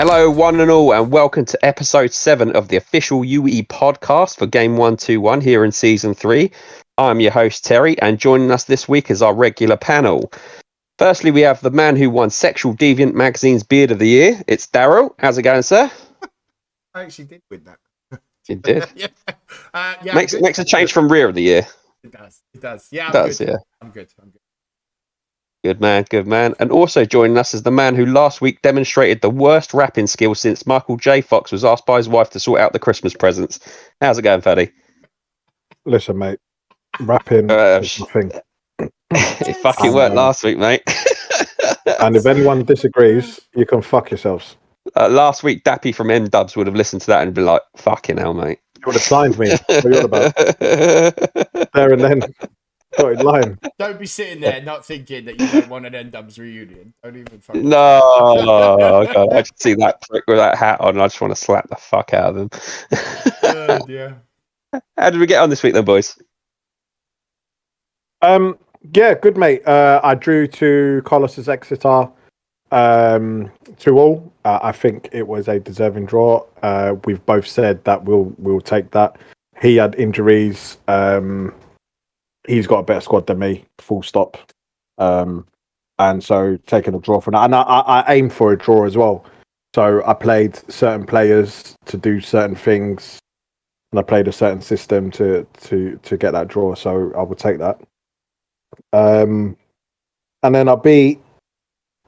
Hello, one and all, and welcome to episode 7 of the official UE podcast for Game 121 here in season 3. I'm your host, Terry, and joining us this week is our regular panel. Firstly, we have the man who won Sexual Deviant Magazine's Beard of the Year. It's Daryl. How's it going, sir? I actually did win that. You did? Yeah. Makes a change from Rear of the Year. It does. Yeah, I'm good. Good man. And also joining us is the man who last week demonstrated the worst rapping skill since Michael J. Fox was asked by his wife to sort out the Christmas presents. How's it going, Faddy? Listen, mate, rapping is my thing. It fucking worked last week, mate. And if anyone disagrees, you can fuck yourselves. Last week, Dappy from M-Dubs would have listened to that and been like, fucking hell, mate. You would have signed me. What are you on about? There and then. Dotted line. Don't be sitting there not thinking that you don't want an N-Dubs reunion. Don't even fucking... No, God, I just see that prick with that hat on and I just want to slap the fuck out of him. Yeah. How did we get on this week then, boys? Yeah, good, mate. I drew to Colossus Exeter 2-2. I think it was a deserving draw. We've both said that we'll take that. He had injuries. He's got a better squad than me, full stop. And so taking a draw from that. And I aim for a draw as well. So I played certain players to do certain things. And I played a certain system to get that draw. So I will take that. And then I beat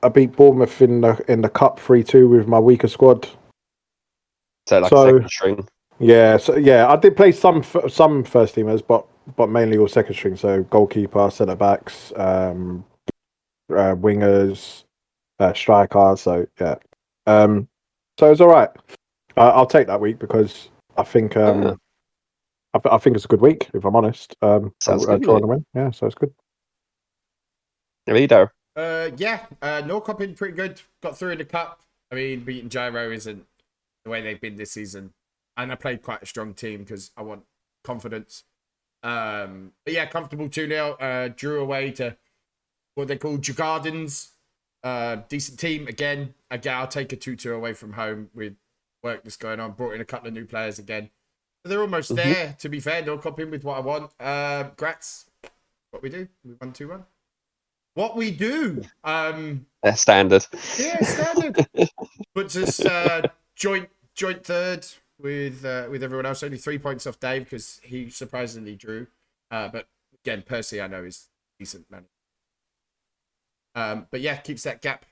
Bournemouth in the cup 3-2 with my weaker squad. So second string. Yeah, I did play some first teamers, but mainly all second string. So goalkeeper, centre backs, wingers, striker. So yeah, so it's all right. I'll take that week because I think I think it's a good week. If I'm honest, Sounds good. Draw and a win. Yeah, so it's good. There you go. Norcop been pretty good. Got through in the cup. I mean, beating Gyro isn't the way they've been this season. And I played quite a strong team because I want confidence. But yeah, comfortable 2-0. Drew away to what they call Jugardens. Decent team. Again, I'll take a 2-2 away from home with work that's going on. Brought in a couple of new players again. So they're almost there, to be fair. Norcop in with what I want. Grats. What we do? We won 2-1. What we do? Standard. Yeah, standard. Puts us joint third with everyone else. Only 3 points off Dave because he surprisingly drew. But again, Percy I know is decent man. But yeah, keeps that gap.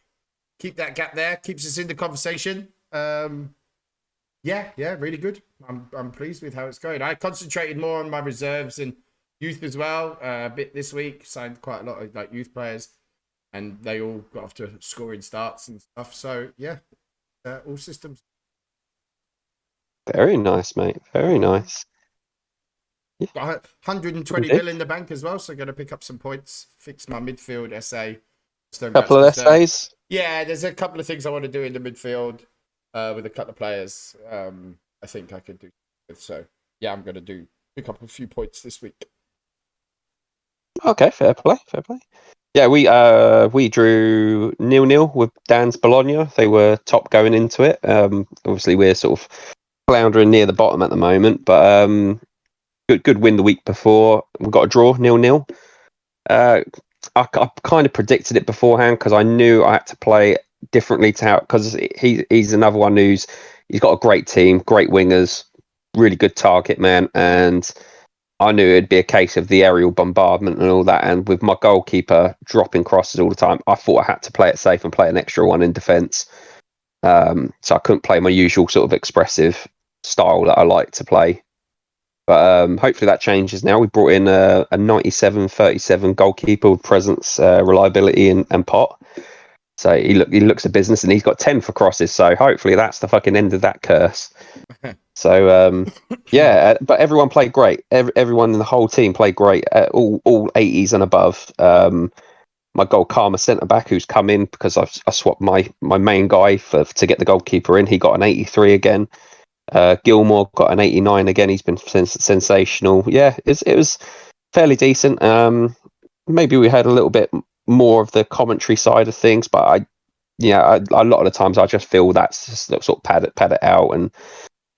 Keep that gap there. Keeps us in the conversation. Yeah, really good. I'm pleased with how it's going. I concentrated more on my reserves and youth as well. A bit this week. Signed quite a lot of youth players, and they all got off to scoring starts and stuff. So yeah, all systems. Very nice, mate. Very nice. Yeah. Got 120 mil in the bank as well, so going to pick up some points. Fix my midfield essay. Couple of essays. Yeah, there's a couple of things I want to do in the midfield with a couple of players. I think I could do. So yeah, I'm going to pick up a few points this week. Okay, fair play. Yeah, we drew 0-0 with Dan's Bologna. They were top going into it. Obviously, we're sort of floundering near the bottom at the moment, but good win the week before. We got a draw 0-0. I kind of predicted it beforehand because I knew I had to play differently to how, because he's another one he's got a great team, great wingers, really good target man, and I knew it'd be a case of the aerial bombardment and all that. And with my goalkeeper dropping crosses all the time, I thought I had to play it safe and play an extra one in defence. So I couldn't play my usual sort of expressive style that I like to play. But hopefully that changes now. We brought in a 97-37 goalkeeper with presence, reliability and pot. So he looks a business, and he's got 10 for crosses. So hopefully that's the fucking end of that curse. So yeah, but everyone played great. Everyone in the whole team played great. All 80s and above. My goal karma centre back, who's come in because I swapped my main guy to get the goalkeeper in. He got an 83 again. Gilmore got an 89 again. He's been sensational. Yeah, it was fairly decent. Maybe we had a little bit more of the commentary side of things, but a lot of the times I just feel that's just sort of pad it out, and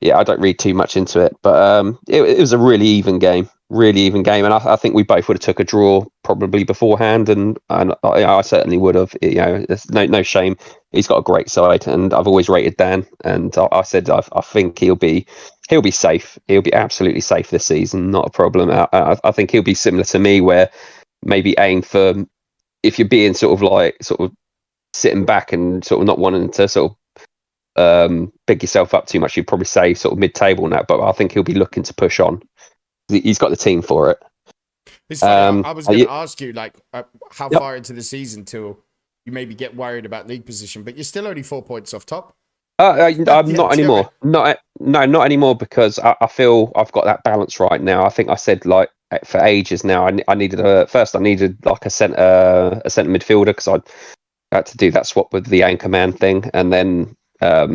yeah, I don't read too much into it. But it was a really even game, and I think we both would have took a draw probably beforehand, and I certainly would have. There's no shame. He's got a great side, and I've always rated Dan, and I said I think he'll be safe. He'll be absolutely safe this season, not a problem. I think he'll be similar to me, where maybe aim for, if you're being sort of sitting back and sort of not wanting to sort of big yourself up too much, you'd probably say sort of mid-table now, but I think he'll be looking to push on. He's got the team for it. It's funny. I was going to ask you, like, how far into the season till you maybe get worried about league position, but you're still only 4 points off top. I'm not anymore. Not anymore, because I feel I've got that balance right now. I think I said, like, for ages now, I needed like a centre midfielder, because I had to do that swap with the anchor man thing, and then I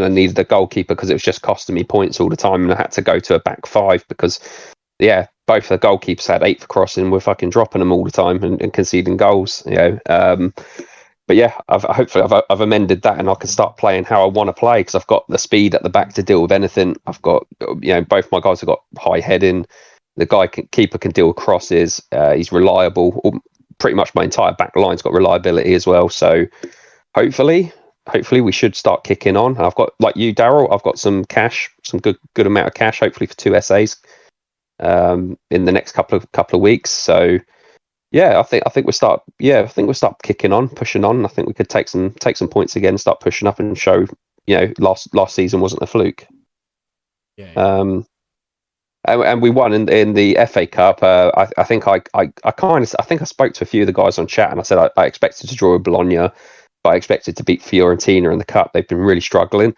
needed a goalkeeper because it was just costing me points all the time, and I had to go to a back five because both the goalkeepers had 8 for crossing, were fucking dropping them all the time and conceding goals. But yeah, I've amended that, and I can start playing how I want to play, because I've got the speed at the back to deal with anything. I've got, both my guys have got high heading. The keeper can deal with crosses. He's reliable. Pretty much my entire back line's got reliability as well. So hopefully we should start kicking on. I've got, like you, Daryl, I've got some cash, some good amount of cash, hopefully for 2 SAs in the next couple of weeks. So yeah, I think we'll start kicking on, pushing on. I think we could take some points again, start pushing up, and show last season wasn't a fluke. Yeah. And we won in the FA Cup. I think I spoke to a few of the guys on chat, and I said I expected to draw with Bologna, but I expected to beat Fiorentina in the cup. They've been really struggling.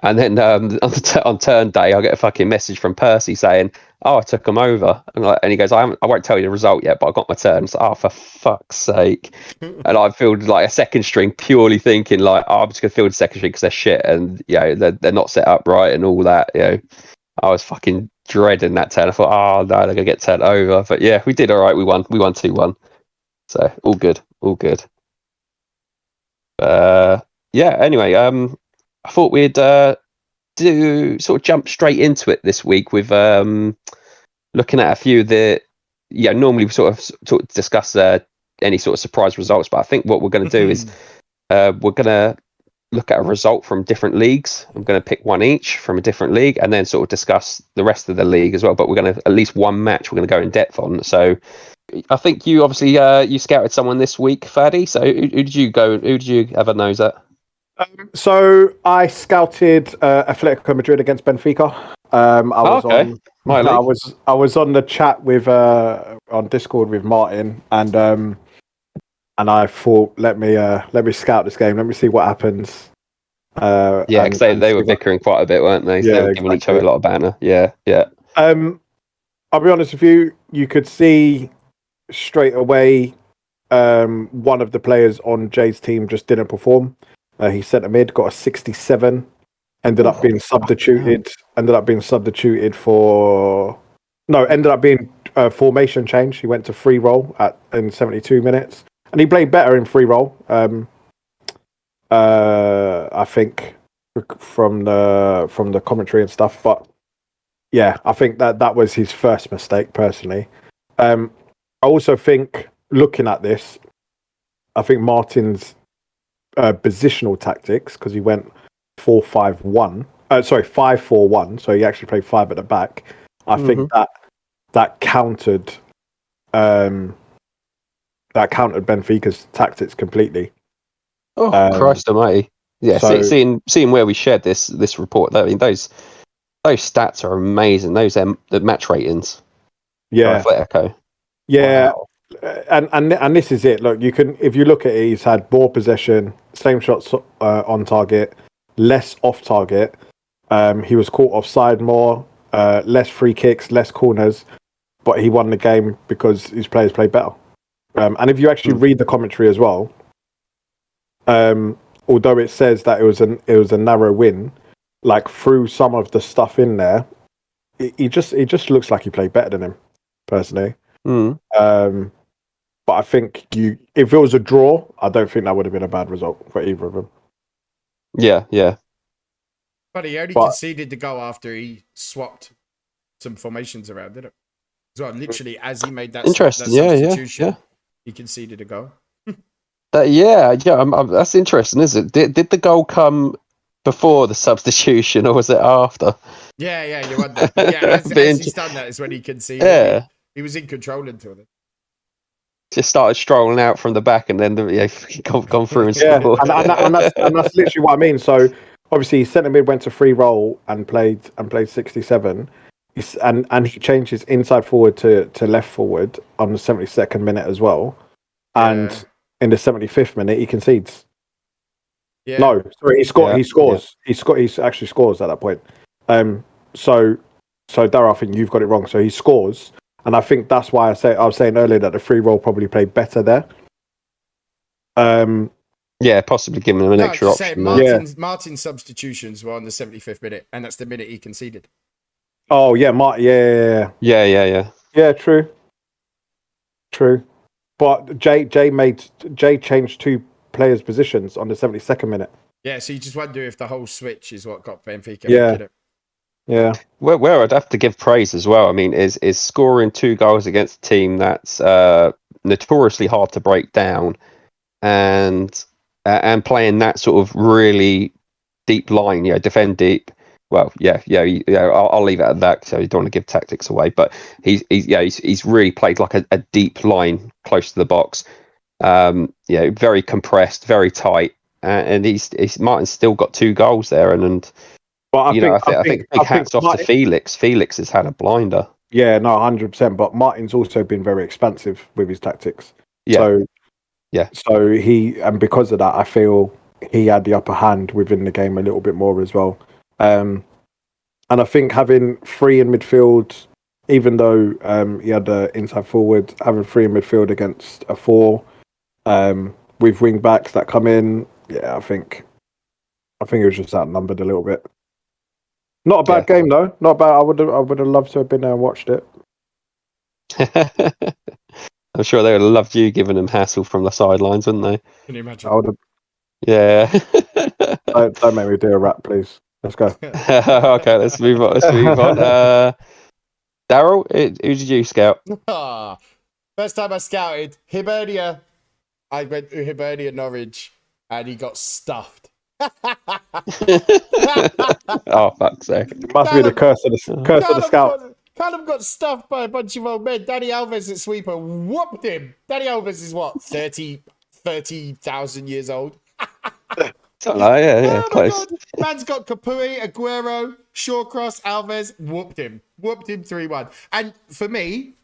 And then on turn day, I get a fucking message from Percy saying, "Oh, I took them over," and he goes, "I won't tell you the result yet, but I got my turn." So, oh, for fuck's sake! And I fielded like a second string, purely thinking like, oh, I'm just gonna field a second string because they're shit, and they're not set up right and all that. I was fucking dreading that turn. I thought, oh no, they're gonna get turned over. But yeah, we did all right. We won 2-1. So all good. Anyway, I thought we'd do sort of jump straight into it this week with looking at a few of the normally we sort of discuss any sort of surprise results, but I think what we're going to do is we're going to look at a result from different leagues. I'm going to pick one each from a different league, and then sort of discuss the rest of the league as well, but we're going to at least one match we're going to go in depth on. So I think you obviously you scouted someone this week, Faddy. So who did you have a nose at? So I scouted Atletico Madrid against Benfica. I was on the chat with on Discord with Martin, and I thought, let me scout this game. Let me see what happens. Because they were bickering quite a bit, weren't they? So they were giving each other a lot of banter. Yeah. I'll be honest with you. You could see straight away one of the players on Jay's team just didn't perform. He centre mid, got a 67, ended up being substituted formation change. He went to free roll in 72 minutes, and he played better in free roll. I think from the commentary and stuff, but yeah, I think that was his first mistake personally. I also think, looking at this, I think Martin's positional tactics, because he went 4-5-1. 5-4-1. So he actually played 5 at the back. I think that countered Benfica's tactics completely. Oh, Christ Almighty! Yeah, so, seeing where we shared this report, I mean those stats are amazing. Those the match ratings. Yeah, Atletico. Yeah. Wow. And this is it. Look, if you look at it, he's had more possession, same shots on target, less off target. He was caught offside more, less free kicks, less corners, but he won the game because his players played better. And if you actually read the commentary as well, although it says that it was a narrow win, like through some of the stuff in there, it just looks like he played better than him, personally. But I think if it was a draw, I don't think that would have been a bad result for either of them. Yeah, yeah. But he only But- conceded the goal after he swapped some formations around, didn't it? So literally, as he made that Interesting. Yeah, substitution, yeah. he conceded a goal. Yeah. That's interesting, isn't it? Did the goal come before the substitution, or was it after? Yeah, you wonder. But yeah, as he's done that is when he conceded. Yeah. He was in control until then. Just started strolling out from the back, and then gone through and Yeah, scored. and that's literally what I mean. So obviously, centre mid went to free roll and played 67. And he changed his inside forward to left forward on the 72nd minute as well. And Yeah. in the 75th minute, he concedes. Yeah. No, sorry, he scores. Yeah, He scores. He actually scores at that point. So Darryl, I think you've got it wrong. So he scores, and I think that's why I was saying earlier that the free roll probably played better there. Yeah, possibly giving him an extra just option. saying, there. Martin's substitutions were on the 75th minute, and that's the minute he conceded. Oh yeah, yeah. Yeah. True. But Jay changed two players' positions on the 72nd minute. Yeah, so you just wonder if the whole switch is what got Benfica. Yeah. Making it. Yeah. Where I'd have to give praise as well. I mean, is scoring 2 goals against a team that's notoriously hard to break down, and playing that sort of really deep line, defend deep. Well, yeah. I'll leave it at that. So you don't want to give tactics away, but he's really played like a deep line close to the box. Very compressed, very tight, and Martin's still got 2 goals there, and But I think big hats off to Felix. Felix has had a blinder. Yeah, no, 100%. But Martin's also been very expansive with his tactics. Yeah. So and because of that, I feel he had the upper hand within the game a little bit more as well. And I think having 3 in midfield, even though he had the inside forward, having 3 in midfield against a 4, with wing backs that come in, yeah, I think it was just outnumbered a little bit. Not a bad game though. Not bad. I would have loved to have been there and watched it. I'm sure they would have loved you giving them hassle from the sidelines, wouldn't they? Can you imagine? I would have. Yeah. Don't make me do a rap, please. Let's go. Okay, let's move on. Daryl, who did you scout? First time I scouted Hibernia. I went to Hibernia Norwich, and he got stuffed. Oh, fuck's sake! It must be the curse of the scout. Callum got stuffed by a bunch of old men. Danny Alves at sweeper whooped him. Danny Alves is what, 30,000 years old? Yeah, Oh close. my God. Man's got Capui, Aguero, Shawcross, Alves, whooped him 3-1. And for me,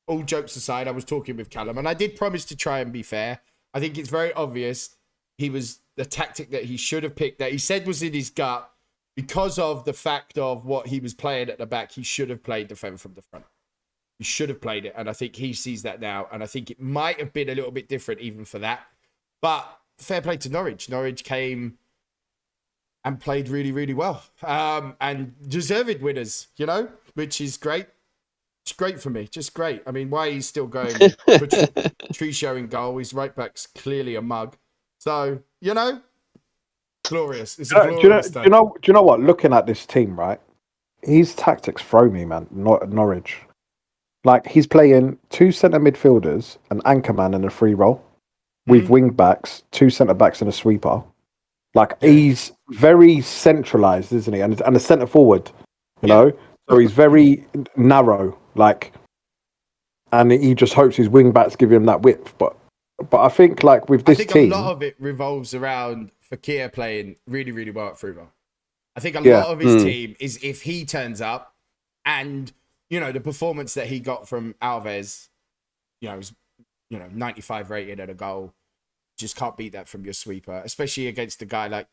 all jokes aside, I was talking with Callum, and I did promise to try and be fair. I think it's very obvious he was the tactic that he should have picked, that he said was in his gut, because of the fact of what he was playing at the back. He should have played defend from the front. He should have played it, and I think he sees that now, and I think it might have been a little bit different even for that. But fair play to Norwich. Norwich came and played really, really well, and deserved winners, which is great. It's great for me, just great. I mean, why he's still going for Tricio in goal? His right back's clearly a mug. So, glorious. It's glorious. Do you know what? Looking at this team, right? His tactics throw me, man. Not Norwich. Like, he's playing 2 centre midfielders, an anchor man, and a free roll, with wing backs, 2 centre backs, and a sweeper. Like, he's very centralised, isn't he? And a centre forward, you know. So he's very narrow, and he just hopes his wing backs give him that width. But I think, like, with this team, a lot of it revolves around Fekir playing really, really well at free roll. I think a lot of his team is if he turns up, and the performance that he got from Alves, was 95 rated at a goal. Just can't beat that from your sweeper, especially against a guy like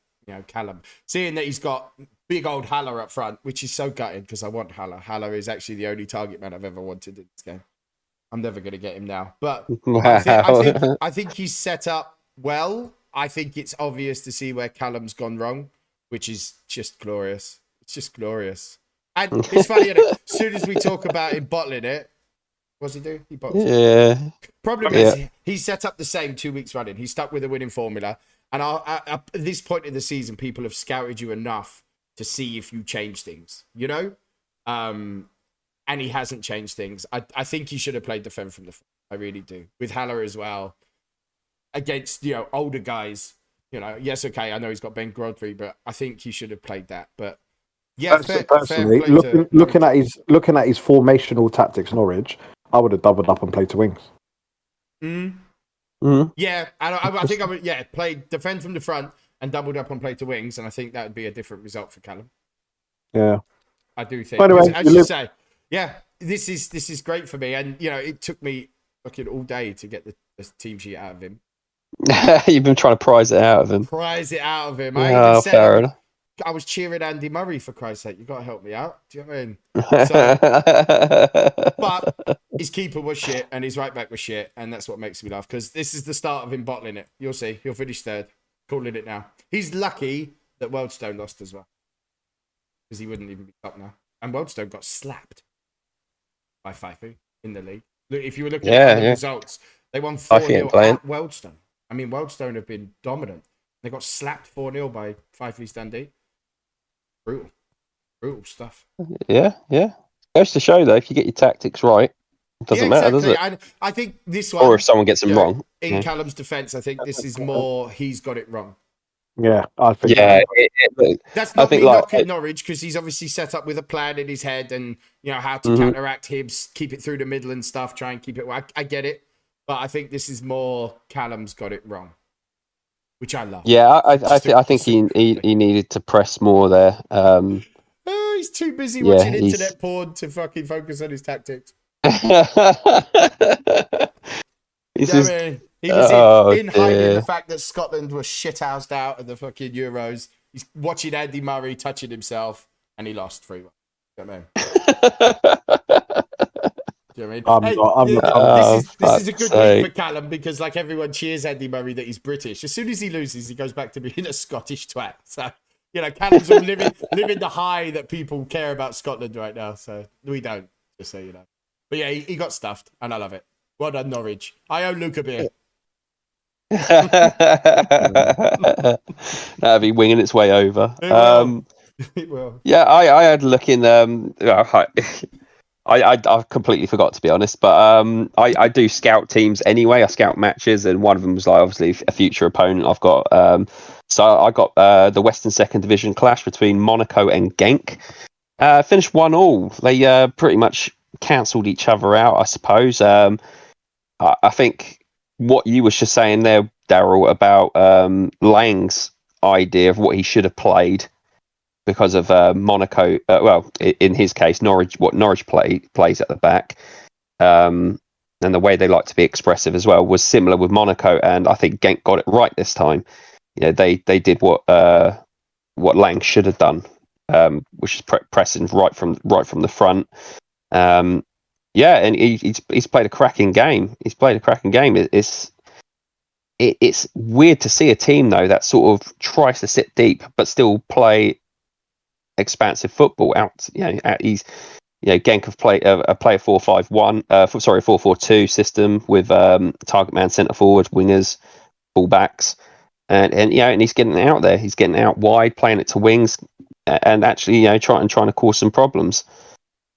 Callum. Seeing that he's got big old Haller up front, which is so gutted because I want Haller. Haller is actually the only target man I've ever wanted in this game. I'm never going to get him now, but Wow. I think he's set up well. I think it's obvious to see where Callum's gone wrong, which is just glorious. It's just glorious. And it's funny, isn't it? As soon as we talk about him bottling it, What's he do? He boxed. Yeah. Problem Yeah. is, he's set up the same 2 weeks running. He's stuck with a winning formula. And at this point in the season, people have scouted you enough to see if you change things, you know? And he hasn't changed things. I think he should have played defend from the front. I really do. With Haller as well. Against, older guys. Yes, okay, I know he's got Ben Godfrey, but I think he should have played that. But yeah, personally, looking at his formational tactics, Norwich, I would have doubled up and played to wings. Yeah, I think I would. Play defend from the front and doubled up and play to wings, and I think that would be a different result for Callum. Yeah, I do think. By the way, as you say, this is great for me, and it took me fucking all day to get the team sheet out of him. You've been trying to prize it out of him. Fair enough. I was cheering Andy Murray, for Christ's sake. You got to help me out. Do you know what I mean? But his keeper was shit and his right back was shit, and that's what makes me laugh, because this is the start of him bottling it. You'll see. He'll finish third. Calling it now. He's lucky that Wealdstone lost as well, because he wouldn't even be up now. And Wealdstone got slapped by Fife in the league. Look, if you were looking at the results, they won 4-0 at Wealdstone. I mean, Wealdstone have been dominant. They got slapped 4-0 by Fife East Dundee. Brutal stuff. Yeah. Goes to show, though, if you get your tactics right, it doesn't matter, does it? I think this one... Or if someone gets them wrong. In Callum's defence, I think this is more he's got it wrong. Yeah, I think. Yeah, that's not me knocking Norwich, because he's obviously set up with a plan in his head and how to counteract Hibs, keep it through the middle and stuff, try and keep it... I get it, but I think this is more Callum's got it wrong, which I love. Yeah, I think he needed to press more there. He's too busy watching internet porn to fucking focus on his tactics. He was in hiding the fact that Scotland was shithoused out of the fucking Euros. He's watching Andy Murray touching himself, and he lost 3-1. You know what I mean? This is a good week for Callum, because like everyone cheers Andy Murray that he's British. As soon as he loses, he goes back to being a Scottish twat. So Callum's all living the high that people care about Scotland right now. So we don't, just so you know. But yeah, he got stuffed, and I love it. Well done, Norwich. I owe Luke a beer. That'll be winging its way over. It will. Yeah, I had a look in. I completely forgot, to be honest, but I do scout teams anyway. I scout matches, and one of them was like obviously a future opponent I've got. So I got the Western Second Division clash between Monaco and Genk. Finished 1-1. They pretty much cancelled each other out, I suppose. I think what you were just saying there, Daryl, about Lang's idea of what he should have played, because of Monaco, in his case, Norwich plays at the back, and the way they like to be expressive as well was similar with Monaco, and I think Genk got it right this time. They did what Lang should have done, which is pressing right from the front. And he's played a cracking game. It's weird to see a team though that sort of tries to sit deep but still play expansive football out. Genk have played a 4-4-2 system with target man, centre forward, wingers, fullbacks, and he's getting out there. He's getting out wide, playing it to wings, and actually trying to cause some problems.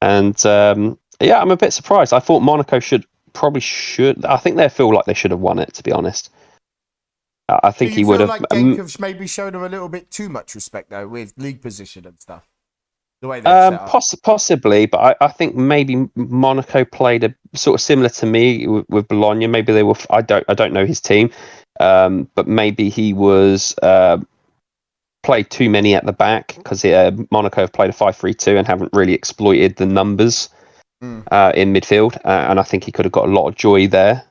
And I'm a bit surprised. I thought Monaco should. I think they feel like they should have won it, to be honest. I think he would have. Like Genk have maybe shown him a little bit too much respect though, with league position and stuff. The way they set up. Possibly, but I think maybe Monaco played a sort of similar to me with Bologna. Maybe they were. I don't know his team, but maybe he was played too many at the back, because Monaco have played a 5-3-2 and haven't really exploited the numbers in midfield, and I think he could have got a lot of joy there.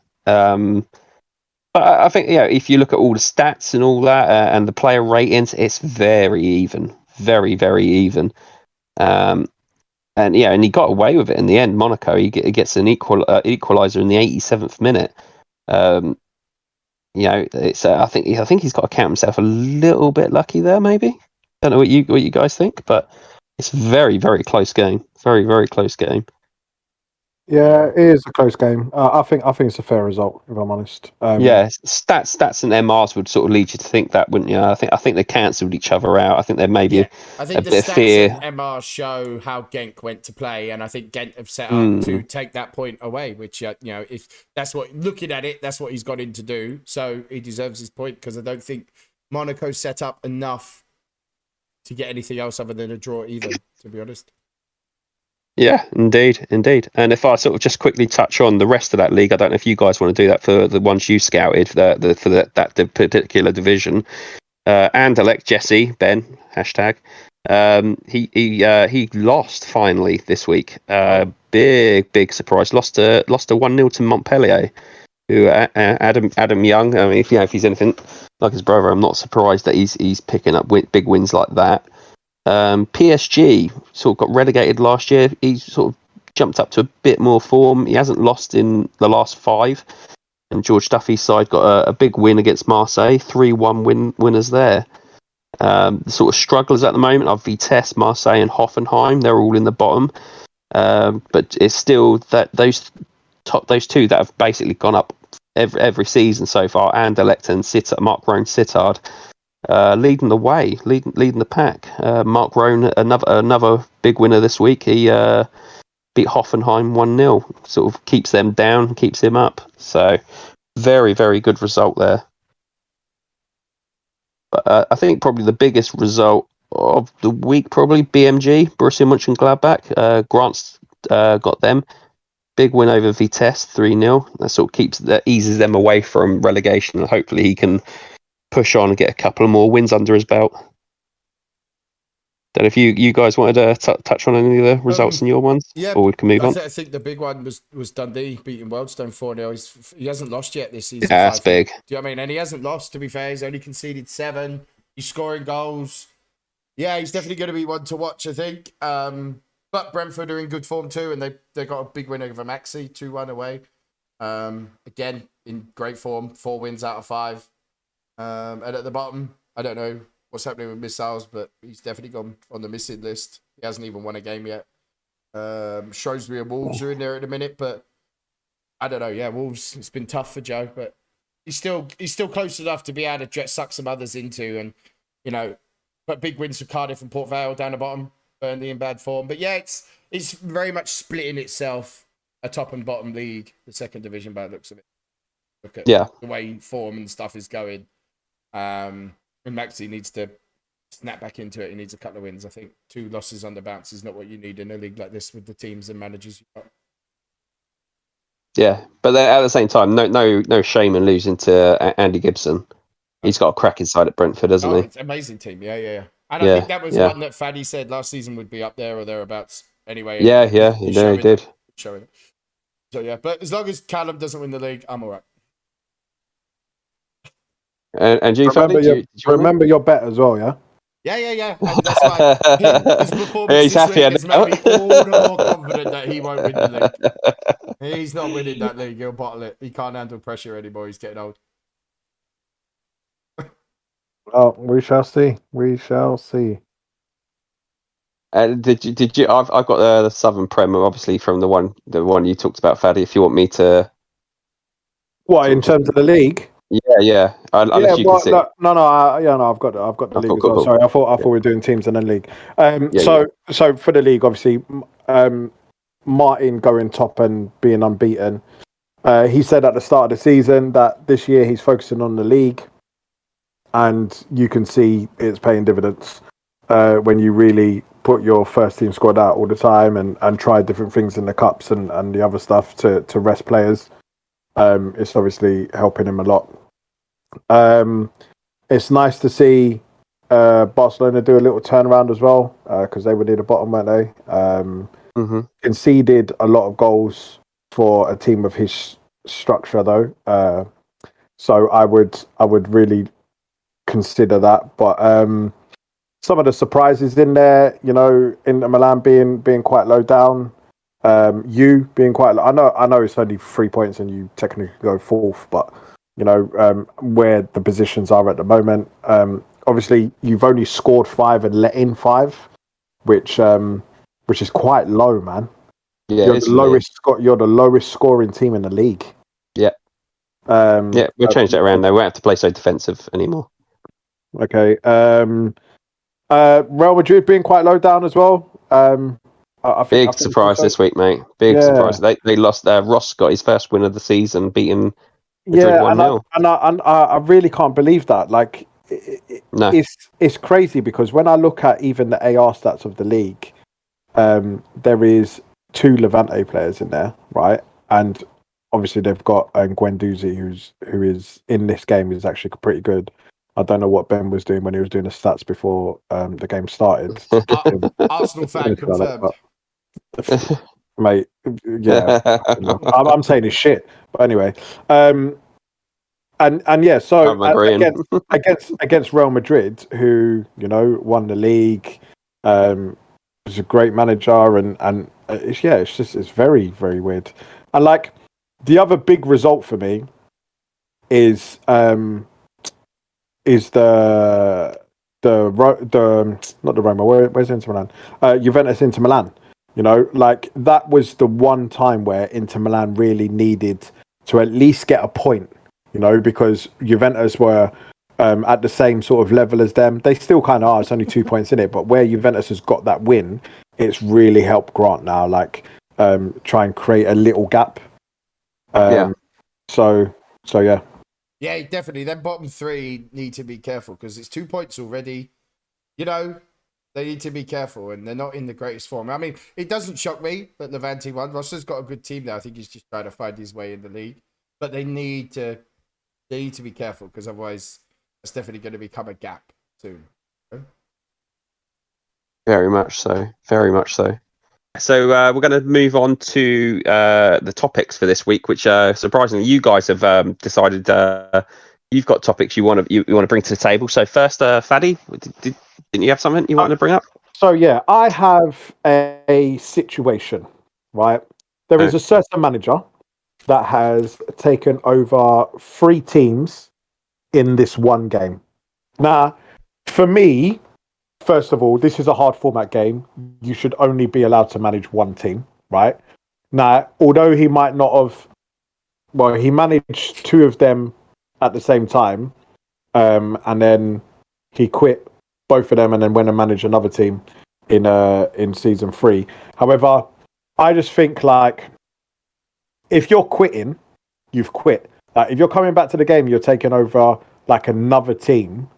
But I think if you look at all the stats and all that and the player ratings, it's very even, very very even. And he got away with it in the end. Monaco, he gets an equaliser in the 87th minute. It's I think he's got to count himself a little bit lucky there. Maybe, don't know what you guys think, but it's a very very close game. Very very close game. Yeah, it is a close game. I think it's a fair result, if I'm honest. Yeah, stats and MRs would sort of lead you to think that, wouldn't you? I think they cancelled each other out. I think there may be I a think the bit of stats fear. and MR show how Genk went to play, and I think Genk have set up Mm. to take that point away. Which if that's what looking at it, that's what he's got in to do. So he deserves his point because I don't think Monaco set up enough to get anything else other than a draw, even to be honest. Yeah, indeed. And if I sort of just quickly touch on the rest of that league, I don't know if you guys want to do that for the ones you scouted for that particular division. Anderlecht, Jesse, Ben, hashtag. He lost finally this week. Big surprise. Lost a 1-0 to Montpellier. Who Adam Young. I mean, if he's anything like his brother, I'm not surprised that he's picking up big wins like that. PSG sort of got relegated last year. He's sort of jumped up to a bit more form. He hasn't lost in the last 5. And George Duffy's side got a big win against Marseille, 3-1 winners there. The sort of strugglers at the moment are Vitesse, Marseille, and Hoffenheim. They're all in the bottom, but it's still that those two that have basically gone up every season so far. Anderlecht and Mark Rohn Sittard leading the way, leading the pack. Mark Rohn, another big winner this week. He beat Hoffenheim 1-0, sort of keeps them down, keeps him up. So very, very good result there. But I think probably the biggest result of the week, probably BMG, Borussia Mönchengladbach. Grant's got them. Big win over Vitesse, 3-0. That sort of eases them away from relegation, and hopefully he can push on and get a couple of more wins under his belt. Don't know if you guys wanted to touch on any of the results in your ones, or we can move on. I think the big one was Dundee beating Wealdstone 4-0. He hasn't lost yet this season. Yeah, that's big. Do you know what I mean? And he hasn't lost, to be fair. He's only conceded 7. He's scoring goals. Yeah, he's definitely going to be one to watch, I think. But Brentford are in good form too, and they got a big win over Maxi, 2-1 away. Again, in great form, 4 wins out of 5. And at the bottom, I don't know what's happening with Missiles, but he's definitely gone on the missing list. He hasn't even won a game yet. Shrewsbury and Wolves are in there at the minute, but I don't know. Yeah, Wolves, it's been tough for Joe, but he's still close enough to be able to suck some others into, and but big wins for Cardiff and Port Vale down the bottom, Burnley in bad form. But yeah, it's very much splitting itself a top and bottom league, the second division by the looks of it. Look at the way form and stuff is going. And Maxi needs to snap back into it. He needs a couple of wins. I think 2 losses under bounce is not what you need in a league like this with the teams and managers you've got. Yeah, but at the same time, no shame in losing to Andy Gibson. He's got a crack inside at Brentford, hasn't he? It's an amazing team. Yeah. And I think that was one that Faddy said last season would be up there or thereabouts. Anyway. Yeah, he did. Showing it. So yeah, but as long as Callum doesn't win the league, I'm all right. And you remember your bet as well, yeah? Yeah. And that's why his performance this week has made me all the more confident that he won't win the league. He's not winning that league. He'll bottle it. He can't handle pressure anymore. He's getting old. Well, we shall see. Did you? I've got the Southern Prem, obviously from the one you talked about, Faddy. If you want me to, what in terms of the league? Yeah. I've got the league as well. Sorry, I thought we were doing teams and then league. So for the league, obviously, Martin going top and being unbeaten. He said at the start of the season that this year he's focusing on the league, and you can see it's paying dividends when you really put your first team squad out all the time and try different things in the cups and the other stuff to rest players. It's obviously helping him a lot. It's nice to see Barcelona do a little turnaround as well, because they were near the bottom, weren't they? Conceded a lot of goals for a team of his structure, though. So I would really consider that. But some of the surprises in there, Inter Milan being quite low down. You being quite low. I know it's only 3 points and you technically go 4th, but where the positions are at the moment. Obviously, you've only scored 5 and let in 5, which is quite low, man. Yeah, You're it's the for me. you're the lowest scoring team in the league. Yeah. Yeah, we'll change that around though. We won't have to play so defensive anymore. Okay. Real Madrid being quite low down as well. I think Big surprise also. this week, mate. Big Yeah. surprise. They lost. Ross got his first win of the season, beating Madrid Yeah, 1-0. I really can't believe that. Like, No. it's crazy because when I look at even the AR stats of the league, there is 2 Levante players in there, right? And obviously they've got Guendouzi, who is in this game is actually pretty good. I don't know what Ben was doing when he was doing the stats before the game started. Arsenal fan confirmed. Mate, yeah, I'm saying it's shit. But anyway, and yeah, so I'm agreeing. against Real Madrid, who won the league, was a great manager, and it's very very weird. And like the other big result for me is not the Roma. Where's Inter Milan? Juventus Inter Milan. Like that was the one time where Inter Milan really needed to at least get a point. Because Juventus were at the same sort of level as them. They still kind of are. It's only 2 points in it, but where Juventus has got that win, it's really helped Grant now. Like try and create a little gap. Yeah. So yeah. Yeah, definitely. Them bottom 3 need to be careful because it's 2 points already. They need to be careful and they're not in the greatest form. I mean, it doesn't shock me that Levante won. Ross's got a good team now. I think he's just trying to find his way in the league. But they need to be careful because otherwise it's definitely going to become a gap soon. Very much so. Very much so. So we're going to move on to the topics for this week, which surprisingly you guys have decided you've got topics you want to bring to the table. So first, Faddy, didn't you have something you wanted to bring up? So yeah, I have a situation, right? There is a certain manager that has taken over 3 teams in this one game. Now, for me, first of all, this is a hard format game. You should only be allowed to manage one team, right? Now, although he might not have, he managed 2 of them at the same time, and then he quit both of them and then went and managed another team in season 3. However, I just think like if you're quitting, you've quit. Like if you're coming back to the game, you're taking over like another team.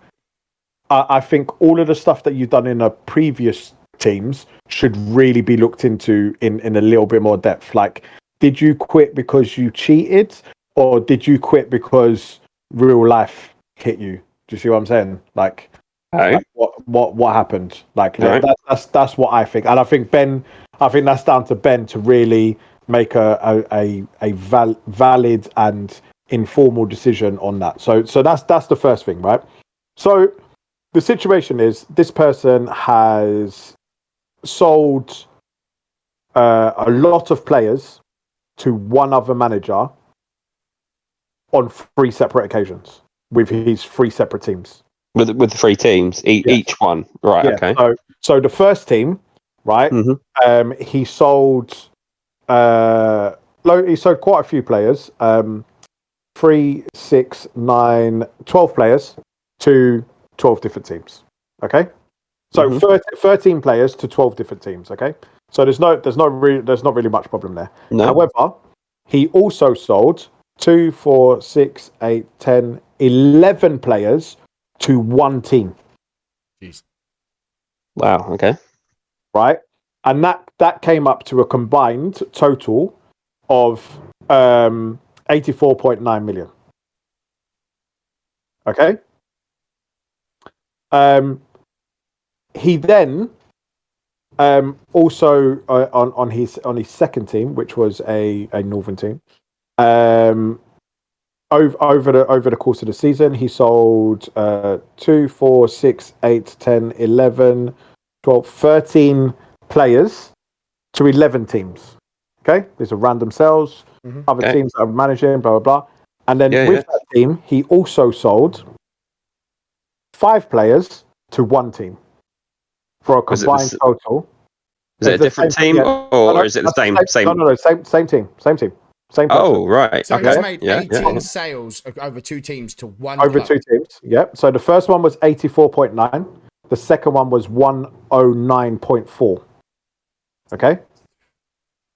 I think all of the stuff that you've done in the previous teams should really be looked into in a little bit more depth. Like, did you quit because you cheated, or did you quit because real life hit you? Do you see what I'm saying? Like what happened? Like that's what I think, and I think that's down to Ben to really make a valid and informal decision on that. So that's the first thing, right? So the situation is this person has sold a lot of players to one other manager on 3 separate occasions with his 3 separate teams. With the 3 teams, each one, right? Yeah. Okay. So the first team, right? Mm-hmm. He sold quite a few players. 3, 6, 9, 12 players to 12 different teams. Okay, so 13 players to 12 different teams. Okay, so there's not really much problem there. No. However, he also sold 2, 4, 6, 8, 10, 11 players to one team. Jeez. Wow. Okay. Right, and that came up to a combined total of 84.9 million. Okay. He then also on his second team, which was a northern team, over the course of the season, he sold 2, 4, 6, 8, 10, 11, 12, 13 players to 11 teams. Okay, these are random sales. Other teams that are managing, blah blah blah. And then that team, he also sold 5 players to one team for a combined total Is it a The different same- team, yeah. or is it the same? No, same team, same person. Oh, right. So Okay. he's made Yeah, 18 sales over 2 teams to one over club. 2 teams. Yep. So the first one was 84.9. The second one was 109.4. Okay.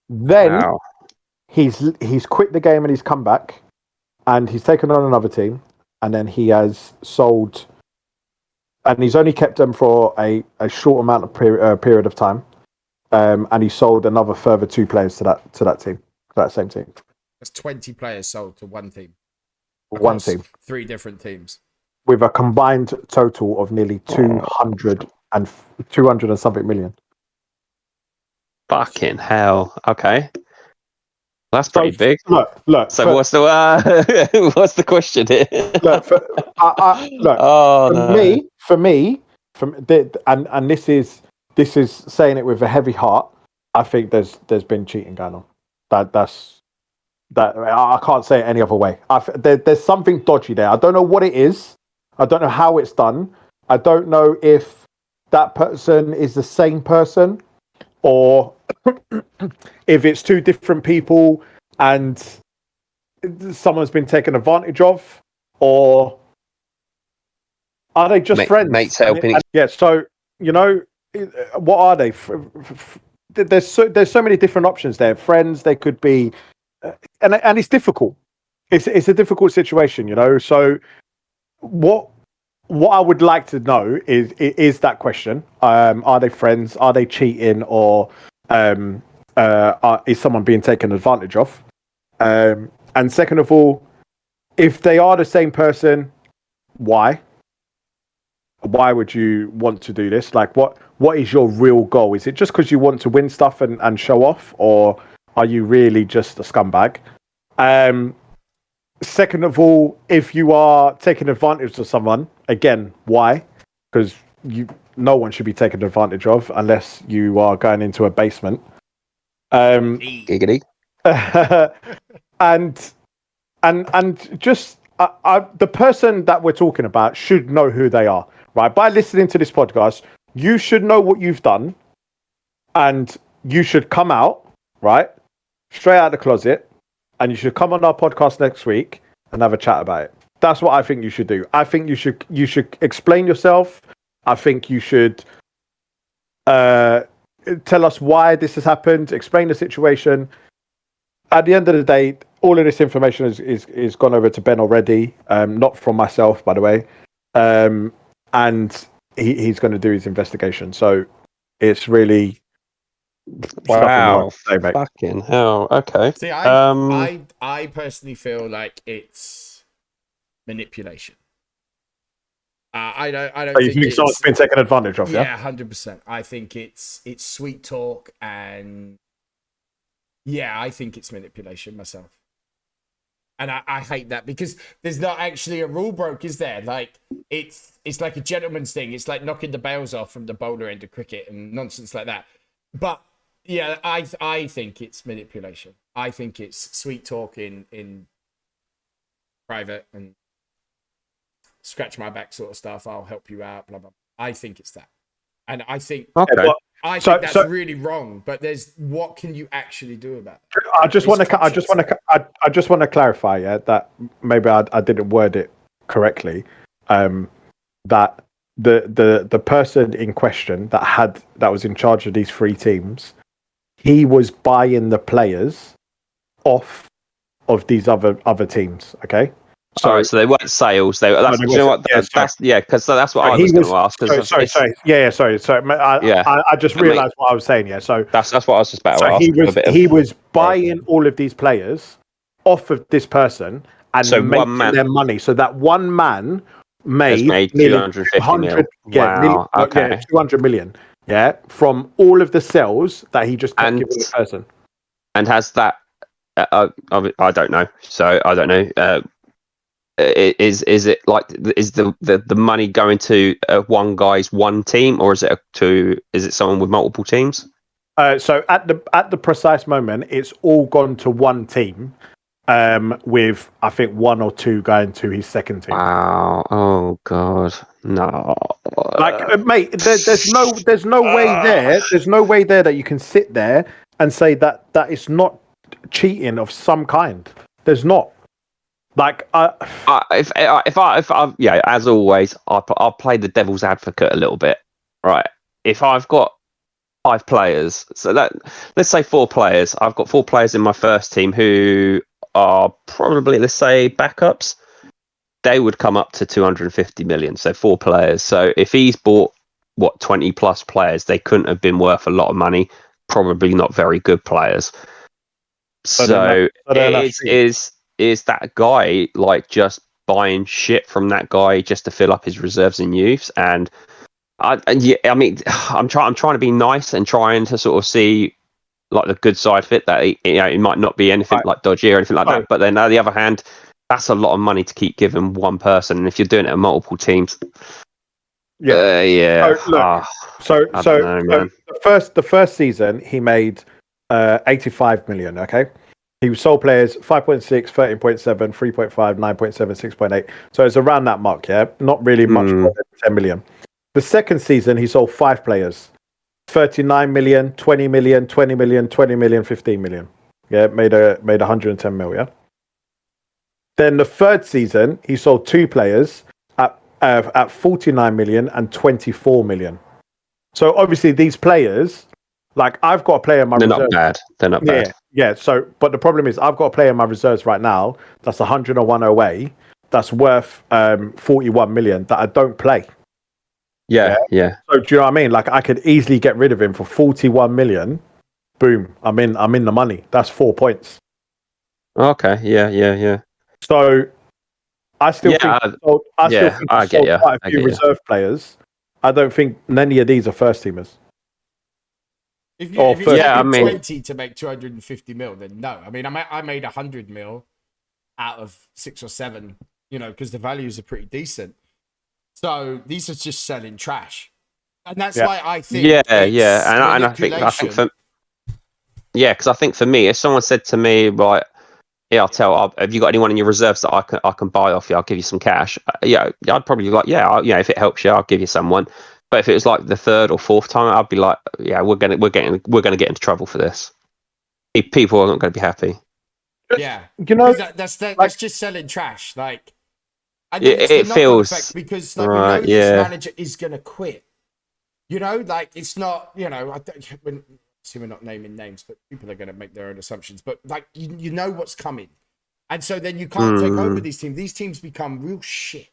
Then Wow. he's quit the game and he's come back, and he's taken on another team, and then he has sold, and he's only kept them for a short amount of period of time, and he sold another further 2 players to that team, to that same team. That's 20 players sold to one team. One Across team 3 different teams. with a combined total of nearly 200 and something million. Fucking hell. Okay. That's pretty big. Look. So what's the what's the question here? Look, for me, and this is saying it with a heavy heart. I think there's been cheating going on. That's I can't say it any other way. There's something dodgy there. I don't know what it is. I don't know how it's done. I don't know if that person is the same person, or if it's 2 different people and someone's been taken advantage of, or are they just friends? Mates helping. Yeah. So what are they? There's so many different options there. Friends, they could be, and it's difficult. It's a difficult situation, So what I would like to know is that question: are they friends? Are they cheating? Or is someone being taken advantage of? And second of all, if they are the same person, why? Why would you want to do this? Like, what is your real goal? Is it just because you want to win stuff and show off, or are you really just a scumbag? Second of all, if you are taking advantage of someone, again, why? Because no one should be taken advantage of unless you are going into a basement. Giggity. and just the person that we're talking about should know who they are, right? By listening to this podcast, you should know what you've done, and you should come out, right, straight out of the closet, and you should come on our podcast next week and have a chat about it. That's what I think you should do. I think you should explain yourself. I think you should tell us why this has happened, explain the situation. At the end of the day, all of this information is gone over to Ben already, not from myself, by the way. And he's going to do his investigation. So it's really wow. Say, mate. Fucking hell. Okay. See, I personally feel like it's manipulation. I don't you think someone's been taken advantage of? Yeah, 100%. I think it's sweet talk, and yeah, I think it's manipulation myself. And I hate that, because there's not actually a rule broke, is there? Like, it's like a gentleman's thing. It's like knocking the bails off from the bowler end of cricket and nonsense like that. But yeah, I think it's manipulation. I think it's sweet talk in private and scratch my back sort of stuff. I'll help you out, blah, blah. I think it's that. And I think that's really wrong. But what can you actually do about it? I just want to clarify, that maybe I didn't word it correctly. That the person in question that was in charge of these 3 teams, he was buying the players off of these other teams. Okay. So they weren't sales. Because that's what I was going to ask. Sorry. I just realised what I was saying. Yeah. So that's what I was just about to ask. He was buying all of these players off of this person and making their money. So that one man made 250 million. Wow. Okay. 200 million. Yeah, from all of the sales that he just kept giving the person. And has that? I don't know. So I don't know. Is it like, is the money going to one guy's one team, or is it someone with multiple teams? So at the precise moment, it's all gone to one team, with I think 1 or 2 going to his second team. Wow. Oh God. No. Mate, there's no way there. There's no way there that you can sit there and say that it's not cheating of some kind. There's not. Like, If I yeah, as always, I'll play the devil's advocate a little bit, right? If I've got 5 players, so that let's say 4 players, I've got 4 players in my first team who are probably, let's say, backups. They would come up to 250 million. So 4 players. So if he's bought 20 plus players, they couldn't have been worth a lot of money. Probably not very good players. So is that guy like just buying shit from that guy just to fill up his reserves and youths? And I mean, I'm trying to be nice and trying to sort of see like the good side of it, that it might not be anything like dodgy or anything like that. But then on the other hand, that's a lot of money to keep giving one person, and if you're doing it at multiple teams, yeah. So the first season he made 85 million. Okay, he sold players 5.6, 13.7, 3.5, 9.7, 6.8. So it's around that mark. Yeah, not really much more than 10 million. The second season he sold 5 players, 39 million, 20 million, 20 million, 20 million, 15 million. Yeah, made 110 mil. Yeah. Then the third season, he sold 2 players at 49 million and 24 million. So obviously these players, like I've got a player in my reserves. They're not bad. Yeah. So, but the problem is I've got a player in my reserves right now that's 101 away, that's worth 41 million that I don't play. Yeah. So do you know what I mean? Like I could easily get rid of him for 41 million. Boom, I'm in the money. That's 4 points. Okay. Yeah. So I still think I sold quite a few reserve players. I don't think any of these are first teamers. If you 20 to make 250 mil, then no. I mean, I made 100 mil out of 6 or 7, because the values are pretty decent. So these are just selling trash, and that's why I think and I think because I think for me, if someone said to me, right, yeah, have you got anyone in your reserves that I can buy off you? I'll give you some cash. I'd probably be like, if it helps you, I'll give you someone. But if it was like the 3rd or 4th time, I'd be like, yeah, we're gonna get into trouble for this. People aren't going to be happy. Yeah, that's just selling trash. Like, I think it feels effect because we know this manager is going to quit. Like it's not. We're not naming names, but people are going to make their own assumptions. But like you know what's coming, and so then you can't take over these teams. These teams become real shit,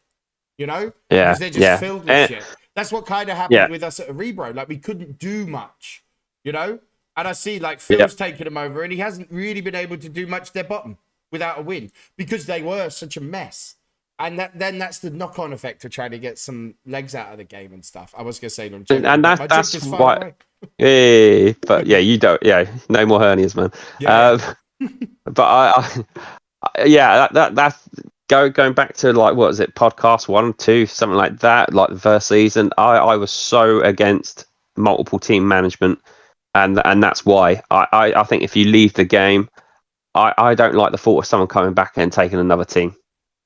because they're just filled with shit. That's what kind of happened with us at Arebro. Like we couldn't do much, And I see like Phil's taken them over, and he hasn't really been able to do much. They're bottom without a win because they were such a mess. And that's the knock-on effect of trying to get some legs out of the game and stuff. I was going to say, and that's why. Yeah, but you don't. Yeah, no more hernias, man. Yeah. But that's going back to like what was it, podcast 1, 2, something like that, like the first season. I was so against multiple team management, and that's why I think if you leave the game, I don't like the thought of someone coming back and taking another team.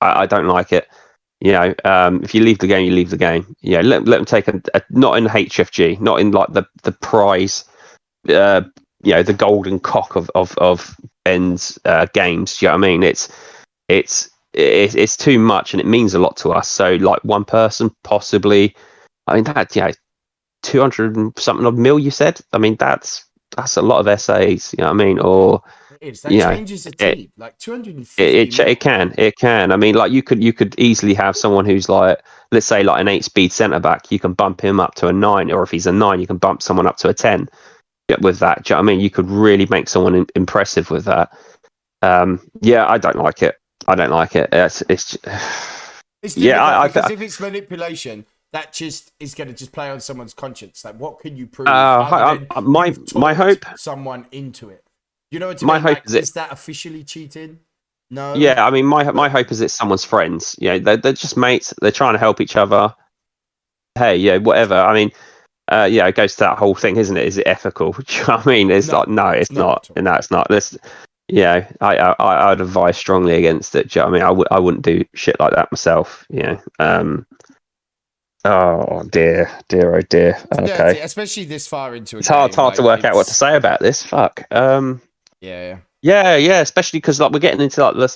I don't like it. If you leave the game, you leave the game. Let them take a not in HFG, not in like the prize, the golden cock of Ben's games. Do you know what I mean? It's too much, and it means a lot to us. So like one person possibly. I mean that 200 and something of mil. You said. I mean that's a lot of SAs. You know what I mean? Or that changes a team. Like 250. It can. I mean, like you could easily have someone who's like, let's say, like an 8-speed centre back. You can bump him up to a 9, or if he's a 9, you can bump someone up to a 10. With that, do you know what I mean? You could really make someone impressive with that. I don't like it. It's because if it's manipulation, that just is going to just play on someone's conscience. Like, what can you prove? My hope, someone into it. You know what I mean? My hope is that officially cheating? No. Yeah, I mean, my hope is it's someone's friends. They're just mates. They're trying to help each other. Hey, whatever. I mean, it goes to that whole thing, isn't it? Is it ethical? Do you know what I mean? It's like, no, it's not. No, it's not. I'd advise strongly against it. Do you know what I mean? I wouldn't do shit like that myself. Oh dear, oh dear. Okay, especially this far into a it's game. hard to work out what to say about this. Fuck. Yeah. Yeah, especially because like we're getting into like the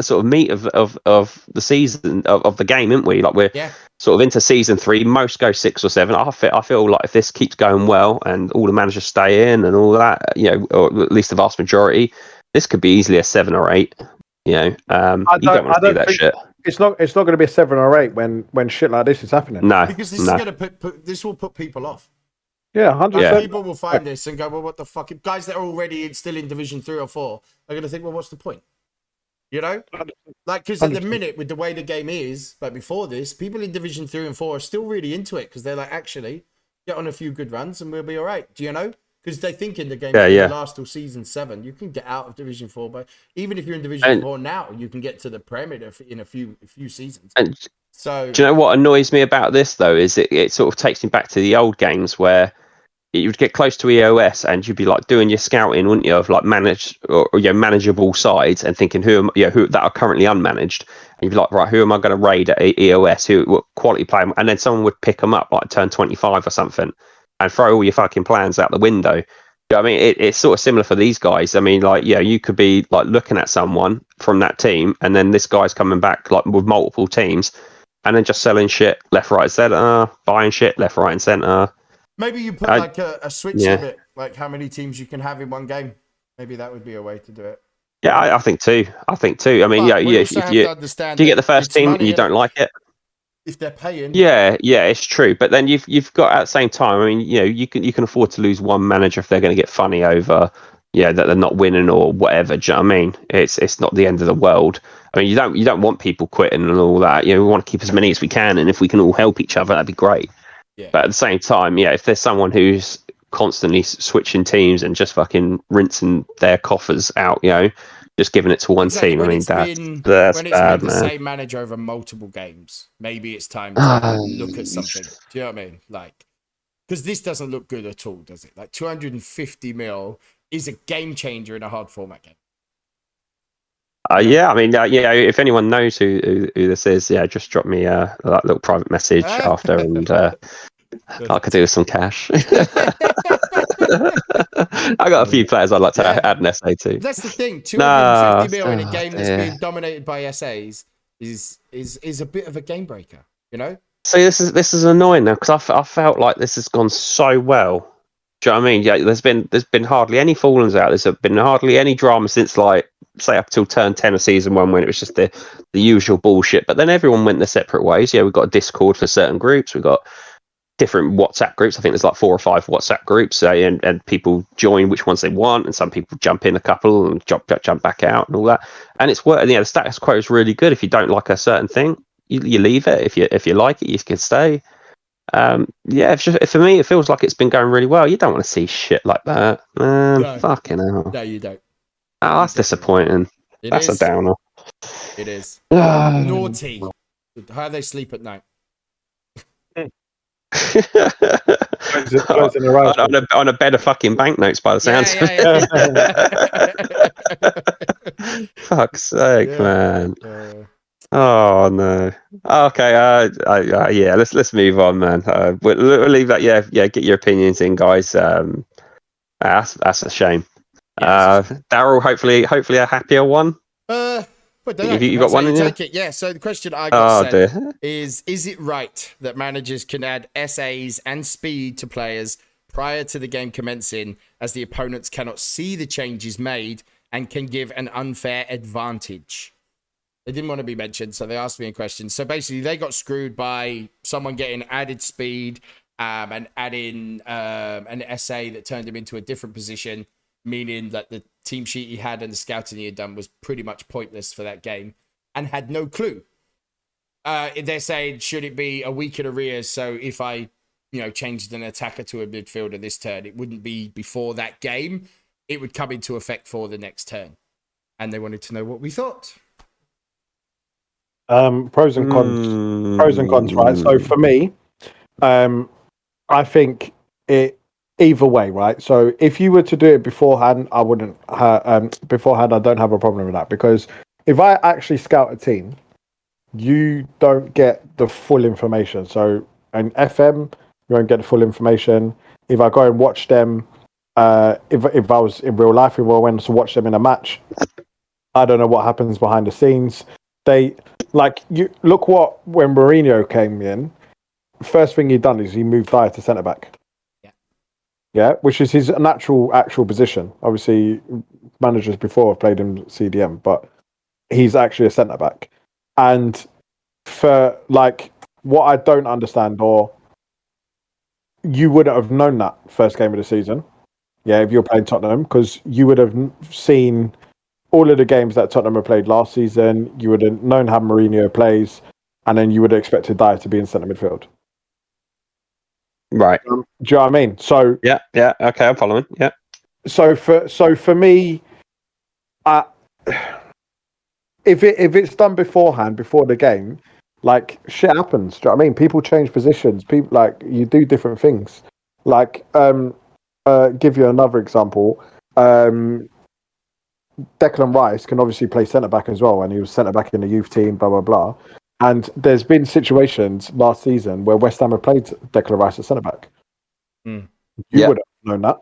sort of meat of the season of the game, aren't we? Like we're sort of into season 3. Most go 6 or 7. I feel like if this keeps going well and all the managers stay in and all that, or at least the vast majority, this could be easily a 7 or 8. You don't want to see that shit. It's not going to be a 7 or 8 when shit like this is happening. No, because this is going to this will put people off. Yeah, 100%. People will find this and go, well, what the fuck? Guys that are already still in Division 3 or 4 are going to think, well, what's the point? You know? Like, because at the minute, with the way the game is, like before this, people in Division 3 and 4 are still really into it because they're like, actually, get on a few good runs and we'll be all right. Do you know? Because they think in the game will last till season 7. You can get out of Division 4, but even if you're in Division 4 now, you can get to the Premier in a few seasons. And so, do you know what annoys me about this, though, is it sort of takes me back to the old games where you would get close to EOS and you'd be like doing your scouting, wouldn't you, of like managed or manageable sides and thinking who that are currently unmanaged, and you'd be like, right, who am I going to raid at EOS? What quality player? And then someone would pick them up like turn 25 or something and throw all your fucking plans out the window. You know what I mean, it's sort of similar for these guys. I mean, like, you could be like looking at someone from that team, and then this guy's coming back like with multiple teams, and then just selling shit left, right, and centre, buying shit left, right, and centre. Maybe you put like a switch limit, like how many teams you can have in one game. Maybe that would be a way to do it. Yeah, I think too. I mean, if you get the first team and you don't like it, if they're paying, yeah, it's true. But then you've got at the same time. I mean, you can afford to lose one manager if they're going to get funny over, that they're not winning or whatever. Do you know what I mean? It's not the end of the world. I mean, you don't want people quitting and all that. We want to keep as many as we can, and if we can all help each other, that'd be great. Yeah. But at the same time, if there's someone who's constantly switching teams and just fucking rinsing their coffers out, just giving it to one team, I mean, that's when bad, it's been man. The same manager over multiple games, maybe it's time to look at something. Do you know what I mean? Like, because this doesn't look good at all, does it? Like 250 mil is a game changer in a hard format game. Yeah, I mean, if anyone knows who this is, just drop me a little private message after, and I could do with some cash. I got a few players I'd like to add an SA to. That's the thing. 250 mil in a game that's being dominated by SAs is a bit of a game breaker, See, this is annoying now because I felt like this has gone so well. Do you know what I mean? Yeah, there's been hardly any fallings out. There's been hardly any drama since, like, say, up till turn 10 of season 1 when it was just the usual bullshit. But then everyone went their separate ways. Yeah, we've got a Discord for certain groups. We've got different WhatsApp groups. I think there's like 4 or 5 WhatsApp groups, and people join which ones they want, and some people jump in a couple and jump back out and all that. And it's working. The status quo is really good. If you don't like a certain thing, you leave it. If you like it, you can stay. For me, it feels like it's been going really well. You don't want to see shit like that. No. Fucking hell. No, you don't. Oh, that's disappointing. That's a downer. It is. Naughty. How they sleep at night. on a bed of fucking banknotes by the sounds of it. Fuck's sake, man. Oh no. Okay. Let's move on, man. We'll leave that. Yeah. Get your opinions in, guys. That's a shame. Daryl, hopefully a happier one. You got one in you? Yeah. So the question I got sent is it right that managers can add SAs and speed to players prior to the game commencing, as the opponents cannot see the changes made and can give an unfair advantage? They didn't want to be mentioned, so they asked me a question. So basically, they got screwed by someone getting added speed and adding an SA that turned him into a different position, meaning that the team sheet he had and the scouting he had done was pretty much pointless for that game and had no clue. They're saying, should it be a week in arrears? So if I, changed an attacker to a midfielder this turn, it wouldn't be before that game. It would come into effect for the next turn. And they wanted to know what we thought. Pros and cons, right? So for me, I think it either way, right? So if you were to do it beforehand, I wouldn't. Beforehand, I don't have a problem with that because if I actually scout a team, you don't get the full information. So in FM, you won't get the full information. If I go and watch them, if I was in real life, if I went to watch them in a match, I don't know what happens behind the scenes. They you look when Mourinho came in. First thing he done is he moved Dyer to centre back. Yeah, which is his actual position. Obviously, managers before have played him CDM, but he's actually a centre back. And for what I don't understand, or you wouldn't have known that first game of the season, yeah, if you're playing Tottenham, because you would have seen all of the games that Tottenham have played last season. You would have known how Mourinho plays, and then you would have expected Dyer to be in centre midfield. Right. Do you know what I mean? So yeah, okay, I'm following. Yeah. So for me, if it's done beforehand, before the game, shit happens. Do you know what I mean? People change positions. People you do different things. Give you another example. Declan Rice can obviously play centre back as well, and he was centre back in the youth team. Blah blah blah. And there's been situations last season where West Ham have played Declan Rice at centre back. You would have known that.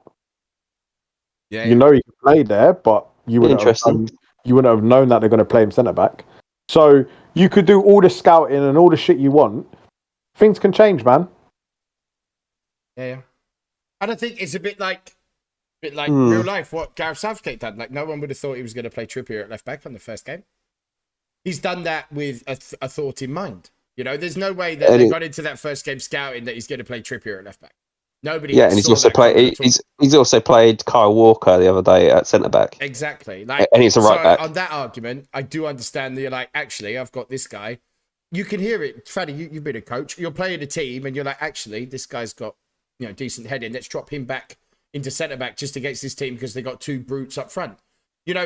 Yeah, you know he can play there, but you wouldn't have known that they're going to play him centre back. So you could do all the scouting and all the shit you want. Things can change, man. Yeah. And I think it's a bit like real life. What Gareth Southgate done. No one would have thought he was going to play Trippier at left back on the first game. He's done that with a thought in mind. You know, there's no way that they got into that first game scouting that he's going to play Trippier at left back. Nobody. Yeah, and he's also played. He's also played Kyle Walker the other day at centre back. Exactly. And he's a right back. On that argument, I do understand that you're like, actually, I've got this guy. You can hear it, Fanny. You've been a coach. You're playing a team, and you're like, actually, this guy's got decent heading. Let's drop him back into centre back just against this team because they got two brutes up front.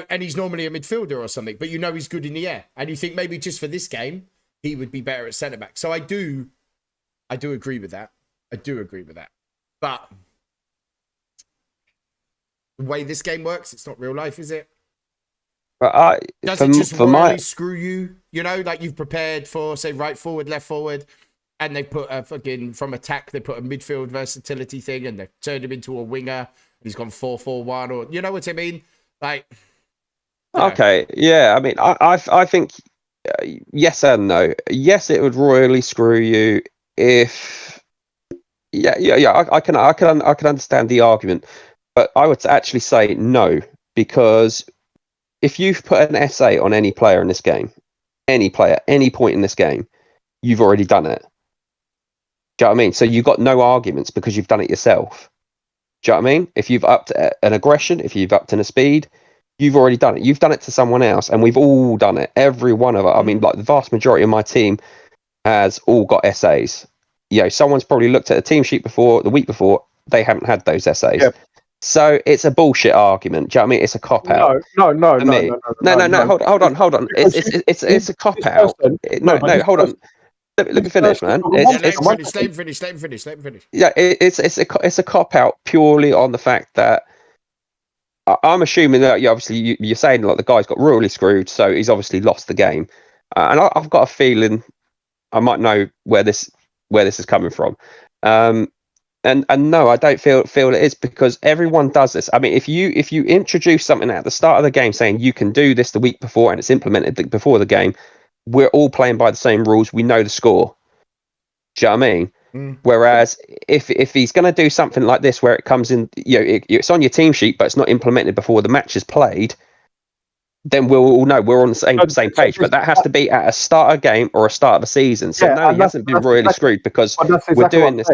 And he's normally a midfielder or something, but he's good in the air. And you think maybe just for this game, he would be better at centre back. So I do agree with that. But the way this game works, it's not real life, is it? Does it just royally screw you? You've prepared for, say, right forward, left forward, and they put from attack, they put a midfield versatility thing, and they've turned him into a winger, and he's gone 4-4-1, or you know what I mean? Okay, yeah. I mean, I think yes and no. Yes, it would royally screw you if. Yeah. I can understand the argument, but I would actually say no, because if you've put an essay on any player in this game, any player, any point in this game, you've already done it. Do you know what I mean? So you've got no arguments because you've done it yourself. Do you know what I mean? If you've upped an aggression, if you've upped in a speed, you've already done it. You've done it to someone else, and we've all done it. Every one of us. I mean, the vast majority of my team has all got essays. Someone's probably looked at a team sheet the week before, they haven't had those essays. Yep. So it's a bullshit argument. Do you know what I mean? It's a cop out. No. Hold on. It's a cop out. No, hold on. Let me finish, man. Let him finish. Yeah, it's a cop out purely on the fact that I'm assuming that obviously you're saying the guy's got royally screwed, so he's obviously lost the game, and I've got a feeling I might know where this is coming from, and no, I don't feel it is, because everyone does this. I mean, if you introduce something at the start of the game saying you can do this the week before and it's implemented before the game, we're all playing by the same rules. We know the score. Do you know what I mean? Whereas if he's going to do something like this where it comes in, it's on your team sheet, but it's not implemented before the match is played, then we'll all know we're on the same page. But that has to be at a start of a game or a start of a season. So no, he hasn't been royally screwed, because we're doing this.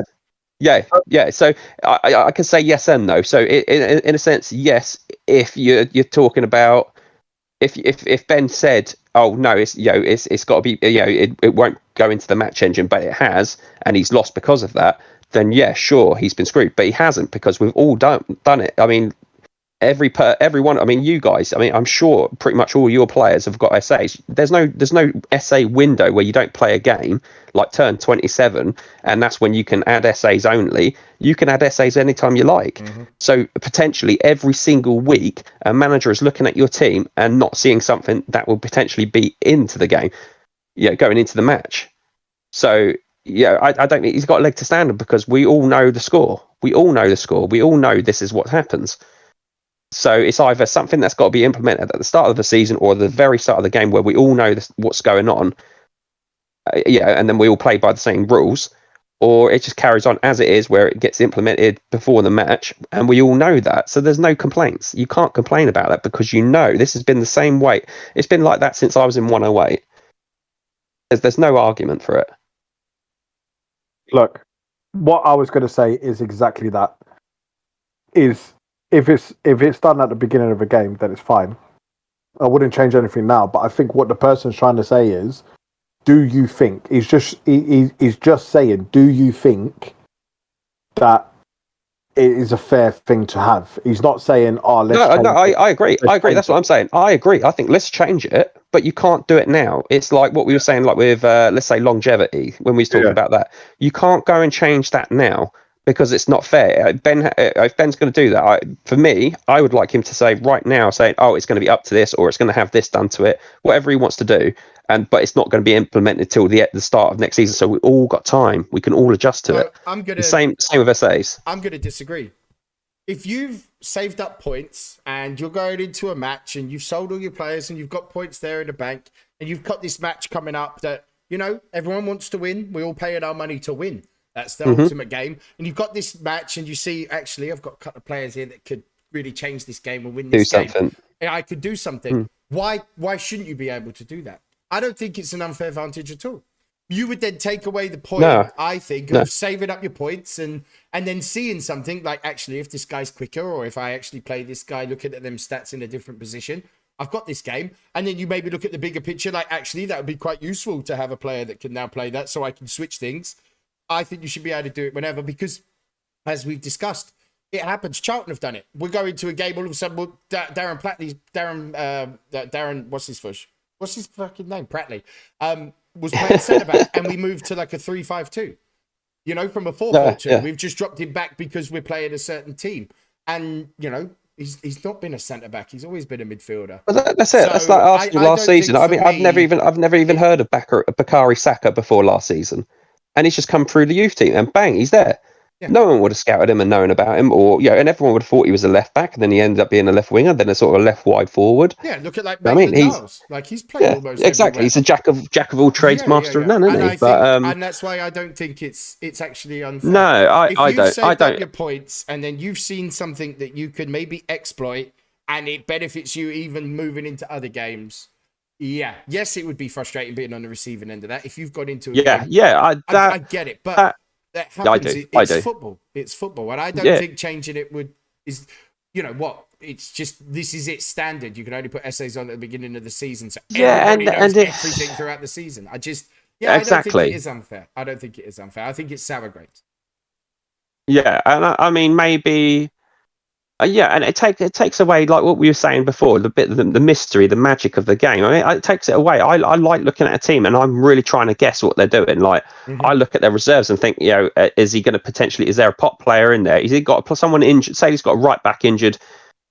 Yeah. So I can say yes and no. So in a sense, yes. If you're talking about if Ben said, oh no, it's got to be, it won't go into the match engine, but it has, and he's lost because of that, then yeah, sure, he's been screwed. But he hasn't, because we've all done it. I mean, everyone. I mean, you guys. I mean, I'm sure pretty much all your players have got SAs. There's no SA window where you don't play a game like turn 27, and that's when you can add SAs only. You can add SAs anytime you like. Mm-hmm. So potentially every single week, a manager is looking at your team and not seeing something that will potentially be into the game, going into the match. So I don't think he's got a leg to stand on, because we all know the score. We all know this is what happens. So it's either something that's got to be implemented at the start of the season or the very start of the game, where we all know what's going on, and then we all play by the same rules, or it just carries on as it is, where it gets implemented before the match, and we all know that. So there's no complaints. You can't complain about that, because this has been the same way. It's been like that since I was in 108. There's no argument for it. Look, what I was going to say is exactly that. Is if it's done at the beginning of a game, then it's fine. I wouldn't change anything now. But I think what the person's trying to say is, do you think he's just saying, do you think that it is a fair thing to have? He's not saying, oh, let's change it. I agree. That's what I'm saying. I agree. I think let's change it, but you can't do it now. It's like what we were saying, like with let's say longevity, when we was talking about that. You can't go and change that now, because it's not fair. If Ben's going to do that, for me, I would like him to say right now, saying, oh, it's going to be up to this, or it's going to have this done to it, whatever he wants to do. But it's not going to be implemented till the start of next season. So we all got time. We can all adjust to it. Same with SAs. I'm going to disagree. If you've saved up points and you're going into a match and you've sold all your players and you've got points there in the bank, and you've got this match coming up that, everyone wants to win. We all paying our money to win. That's the ultimate game. And you've got this match and you see, actually, I've got a couple of players here that could really change this game and win this game. I could do something. Why shouldn't you be able to do that? I don't think it's an unfair advantage at all. You would then take away the point, I think, of saving up your points and then seeing something like, actually, if this guy's quicker, or if I actually play this guy, looking at them stats in a different position, I've got this game. And then you maybe look at the bigger picture, like, actually, that would be quite useful to have a player that can now play that, so I can switch things. I think you should be able to do it whenever, because, as we've discussed, it happens. Charlton have done it. We're going to a game, all of a sudden, Darren, what's his fucking name? Pratley. Was playing centre back, and we moved to like a 3-5-2. From a 4-4-2. Yeah. We've just dropped him back because we're playing a certain team, and he's not been a centre back. He's always been a midfielder. Well, that's it. So that's like Arsenal last season. I mean, I've never even heard of Bakary Saka before last season, and he's just come through the youth team, and bang, he's there. Yeah. No one would have scouted him and known about him, and everyone would have thought he was a left back, and then he ended up being a left winger, then a sort of left wide forward. Yeah, look at he's played almost exactly. Everywhere. He's a jack of all trades, master of none, isn't he? And that's why I don't think it's actually unfair. No, I don't. If you've saved up your points, and then you've seen something that you could maybe exploit, and it benefits you even moving into other games. Yeah, yes, it would be frustrating being on the receiving end of that. If you've got into a game, I get it, but. That happens. It's football. It's football, and I don't think changing it is. It's just, this is its standard. You can only put essays on at the beginning of the season, so everybody knows everything throughout the season. I don't think it is unfair. I don't think it is unfair. I think it's sour grapes. Yeah, and I mean, maybe. And it takes away, like what we were saying before, the mystery, the magic of the game. I mean, it takes it away. I like looking at a team, and I'm really trying to guess what they're doing. Like, I look at their reserves and think, is he going to potentially? Is there a pot player in there? Has he got someone injured? Say he's got a right back injured,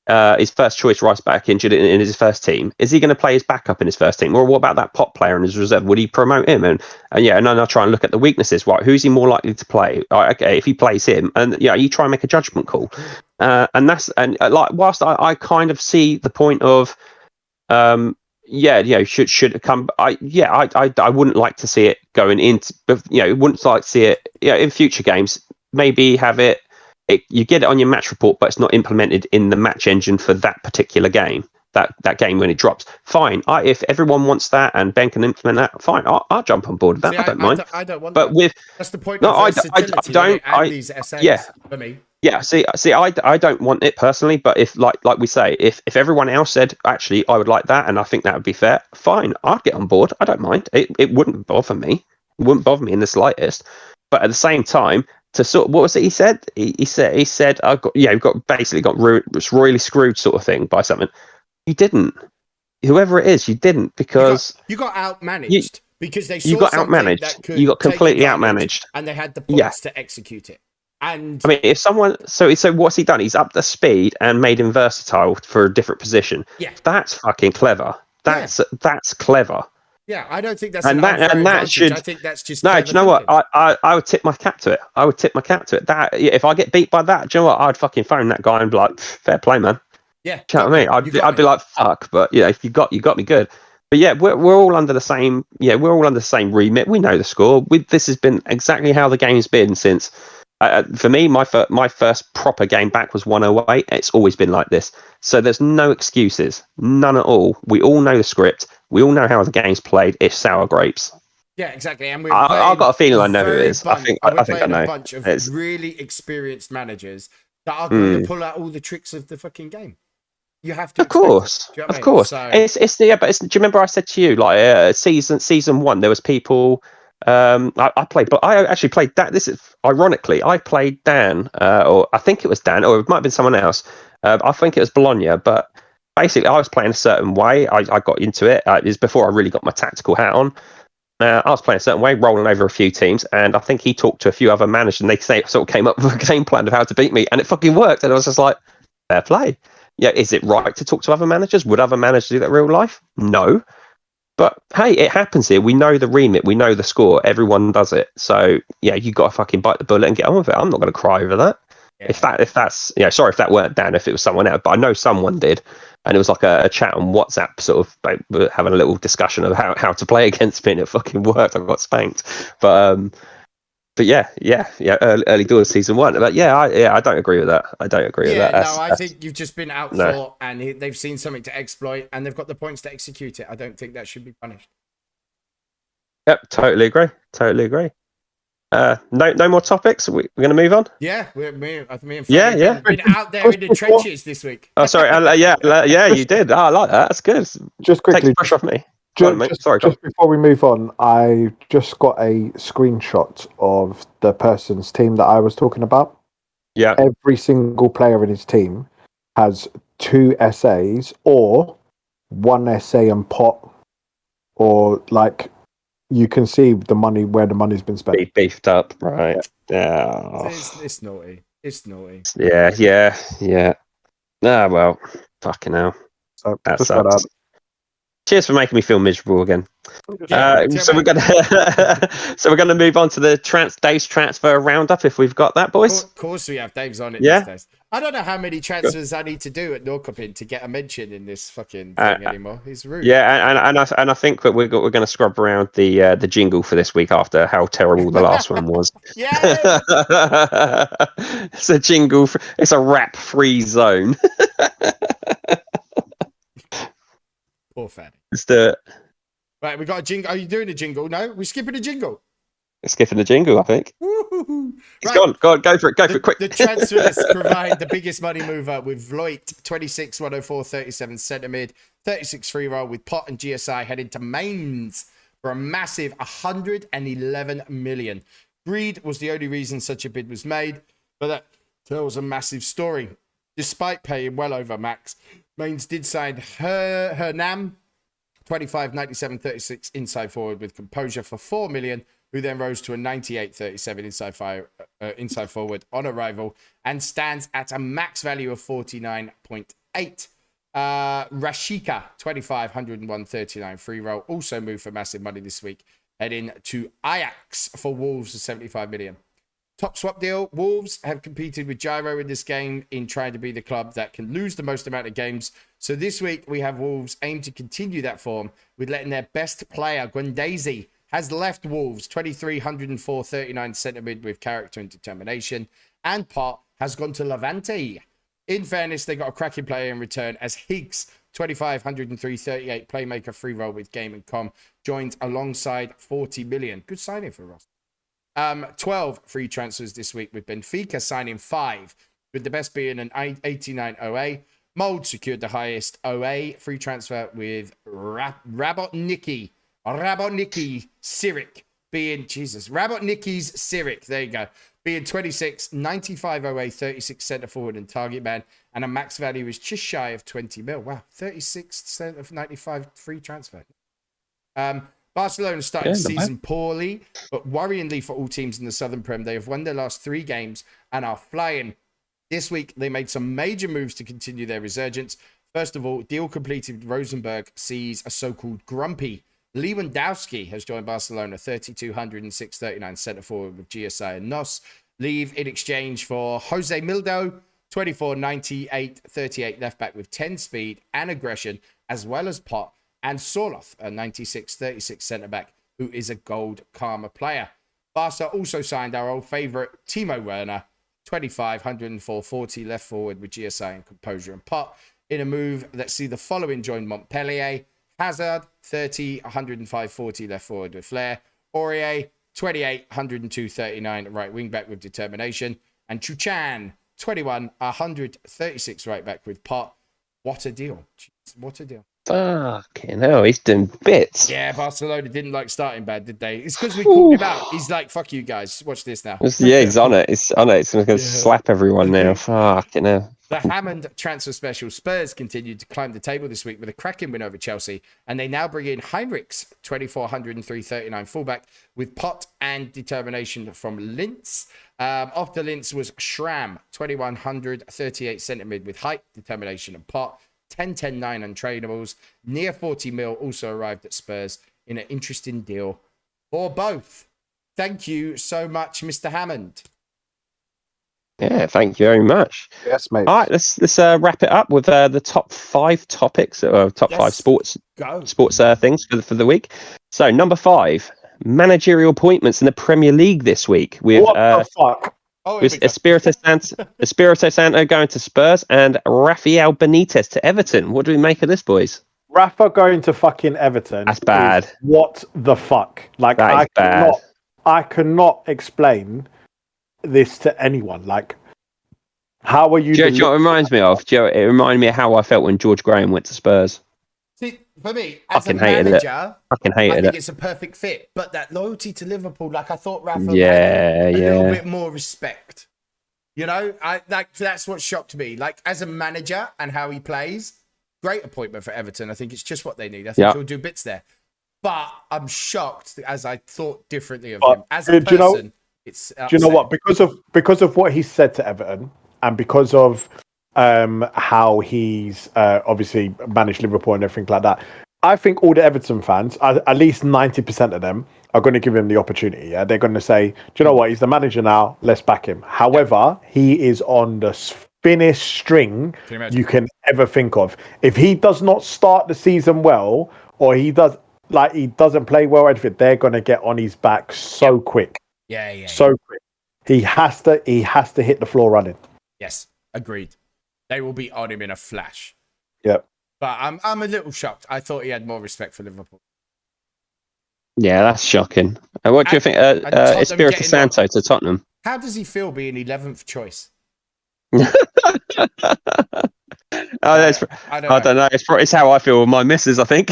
his first choice right back injured in his first team. Is he going to play his backup in his first team, or what about that pot player in his reserve? Would he promote him? And then I try and look at the weaknesses. Right, who's he more likely to play? Okay, if he plays him, and you try and make a judgment call. Whilst I kind of see the point of, should it come? I wouldn't like to see it going into, wouldn't like to see it, in future games. Maybe have it, you get it on your match report, but it's not implemented in the match engine for that particular game. That game when it drops, fine. If everyone wants that and Ben can implement that, fine. I'll jump on board with that. I don't mind. I don't want. But that. That's the point. No, I don't. These essays for me. Yeah, see, I don't want it personally, but if like we say, if everyone else said, actually, I would like that, and I think that would be fair, fine, I'd get on board. I don't mind. It wouldn't bother me. It wouldn't bother me in the slightest. But at the same time, to sort. What was it he said? He said I got we've got basically got ruined, was royally screwed sort of thing by something. You didn't. Whoever it is, you didn't because you got outmanaged because they you saw got something outmanaged. that could You got take completely advantage, outmanaged, and they had the Yeah. points to execute it. And I mean, if someone so what's he done? He's upped the speed and made him versatile for a different position. Yeah. That's fucking clever. That's clever. yeah, I don't think that's an And that unfair advantage. should I think that's just no. clever Do you know what? thinking. I would tip my cap to it. I would tip my cap to it. That if I get beat by that, do you know what? I'd fucking phone that guy and be like, fair play, man. Yeah, Do you know what I mean? I'd be like, fuck, but yeah, if you got me good. But yeah, we're all under the same. Yeah, we're all under the same remit. We know the score. This has been exactly how the game's been since. For me, my first proper game back was 108. It's always been like this. So there's no excuses, none at all. We all know the script. We all know how the game's played. It's sour grapes. Yeah, exactly. And we're I've got a feeling I know who it is. I think I know. A bunch of It's, really experienced managers that are going to pull out all the tricks of the fucking game. You have to. Of course, Do you know what I mean? course. So, But do you remember I said to you like season one? There was people. I played, but I actually played that. This is ironically, I played Dan, or I think it was Dan, or it might have been someone else. I think it was Bologna, but basically, I was playing a certain way. I got into it. It was before I really got my tactical hat on. I was playing a certain way, rolling over a few teams, and I think he talked to a few other managers, and they sort of came up with a game plan of how to beat me, and it fucking worked. And I was just like, fair play. Yeah, is it right to talk to other managers? Would other managers do that in real life? No. But hey, it happens here. We know the remit. We know the score. Everyone does it. So yeah, you got to fucking bite the bullet and get on with it. I'm not going to cry over that. yeah. If that's sorry if that weren't Dan, if it was someone else, but I know someone did, and it was like a chat on WhatsApp, sort of like, having a little discussion of how to play against me, and it fucking worked. I got spanked, but yeah, early doors season one. But I don't agree with that. I don't agree with that. I think you've just been outthought, and they've seen something to exploit, and they've got the points to execute it. I don't think that should be punished. Yep, totally agree. No more topics. We're going to move on. Yeah, me and Freddie Yeah. been out there in the trenches this week. Oh, sorry. Yeah, you did. Oh, I like that. That's good. Just quickly, Takes pressure off me. Just before we move on, I just got a screenshot of the person's team that I was talking about. Yeah. Every single player in his team has 2 SAs or 1 SA and pot, or like you can see the money where the money's been spent. Beefed up, right? Yeah. It's naughty. It's naughty. Yeah. Ah, well, fucking hell. So That just sucks. Cheers for making me feel miserable again. So we're gonna move on to the day's transfer roundup if we've got that, boys. Of course we have. Dave's on it. Yeah. These days. I don't know how many transfers I need to do at Norcopin to get a mention in this fucking thing anymore. He's rude. Yeah, and I think that we're going to scrub around the jingle for this week after how terrible the last one was. Yeah. It's a jingle. It's a rap-free zone. Poor fatty. Let's do it. Right, we got a jingle. Are you doing a jingle? No, we're skipping a jingle. Skipping the jingle, I think. Woo-hoo-hoo. It's gone. Go for it, quick. The transfers provide the biggest money mover with Vloit, 26, 104, 37 centre mid, 36 free roll with Pot and GSI heading to Mainz for a massive 111 million. Greed was the only reason such a bid was made, but that tells a massive story. Despite paying well over max, Mainz did sign Hernam, 25, 97, 36 inside forward with composure for 4 million, who then rose to a 98, 37 inside forward on arrival and stands at a max value of 49.8. Rashika, 25, 101, 39 free roll, also moved for massive money this week, heading to Ajax for Wolves of 75 million. Top swap deal. Wolves have competed with Gyro in this game in trying to be the club that can lose the most amount of games. So this week we have Wolves aim to continue that form with letting their best player, Guendouzi, has left Wolves, 23, 104, 39 centre mid with character and determination. And Pot has gone to Levante. In fairness, they got a cracking player in return as Higgs, 25, 103, 38 playmaker free roll with game and com, joins alongside 40 million. Good signing for Ross. 12 free transfers this week with Benfica signing 5, with the best being an 89 OA. Mold secured the highest OA free transfer with Rabotnicki Sirik being, Rabotnicki's Sirik, there you go, being 26, 95 OA, 36 centre forward and target man, and a max value is just shy of 20 mil. Wow, 36% of 95 free transfer. Barcelona started the season poorly, but worryingly for all teams in the Southern Prem, they have won their last 3 games and are flying. This week, they made some major moves to continue their resurgence. First of all, deal completed with Rosenberg sees a so-called grumpy Lewandowski has joined Barcelona, 3,200 and 639 centre forward with GSI and NOS. Leave in exchange for Jose Mildo, 24, 98, 38 left back with 10 speed and aggression, as well as Pot and Soloth, a 96, 36 centre back who is a gold karma player. Barca also signed our old favourite Timo Werner, 25, 104, 40 left forward with GSI and Composure and Pot, in a move that see the following join Montpellier: Hazard, 30, 105, 40 left forward with flair. Aurier, 28, 102, 39 right wing back with determination. And Chuchan, 21, 136 right back with Pot. What a deal. Jeez, what a deal. Fucking hell, he's doing bits. Yeah, Barcelona didn't like starting bad, did they? It's because we called him out. He's like, fuck you guys. Watch this now. Yeah, he's on it. He's on it. He's going to slap everyone now. Fucking hell. The Hammond transfer special. Spurs continued to climb the table this week with a cracking win over Chelsea, and they now bring in Heinrichs, 2400 and 339 fullback, with Pot and determination from Linz. After Linz was Schramm, 2100, 38 centre mid with height, determination and Pot, 10, 10, 9 untrainables. Near 40 mil also arrived at Spurs in an interesting deal for both. Thank you so much, Mr. Hammond. Yeah, thank you very much. Yes, mate. All right, let's wrap it up with the top 5 topics, top 5 sports things for the week. So number 5, managerial appointments in the Premier League this week with What the fuck? with Espirito Santo going to Spurs and Rafael Benitez to Everton. What do we make of this, boys? Rafa going to fucking Everton. That's bad. What the fuck? Like, I cannot explain this to anyone. Like, how are you? Do you know what it reminds me of? It reminded me of how I felt when George Graham went to Spurs. See, for me, as Fucking a manager, I think it's a perfect fit. But that loyalty to Liverpool, like I thought Rafa had a little bit more respect. You know, that's what shocked me. Like, as a manager and how he plays, great appointment for Everton. I think it's just what they need. I think he'll do bits there. But I'm shocked, as I thought differently of him. As a person, it's upsetting. Do you know what? Because of what he said to Everton, and because of how he's obviously managed Liverpool and everything like that, I think all the Everton fans, at least 90% of them, are going to give him the opportunity. Yeah, they're going to say, do you know what? He's the manager now. Let's back him. However, he is on the thinnest string you can ever think of. If he does not start the season well, or he doesn't play well, they're going to get on his back so quick. So quick. He has to hit the floor running. Yes, agreed. They will be on him in a flash. Yep. But I'm a little shocked. I thought he had more respect for Liverpool. Yeah, that's shocking. What do you think? Espirito Santo to Tottenham. How does he feel being 11th choice? I don't know. It's how I feel with my missus, I think.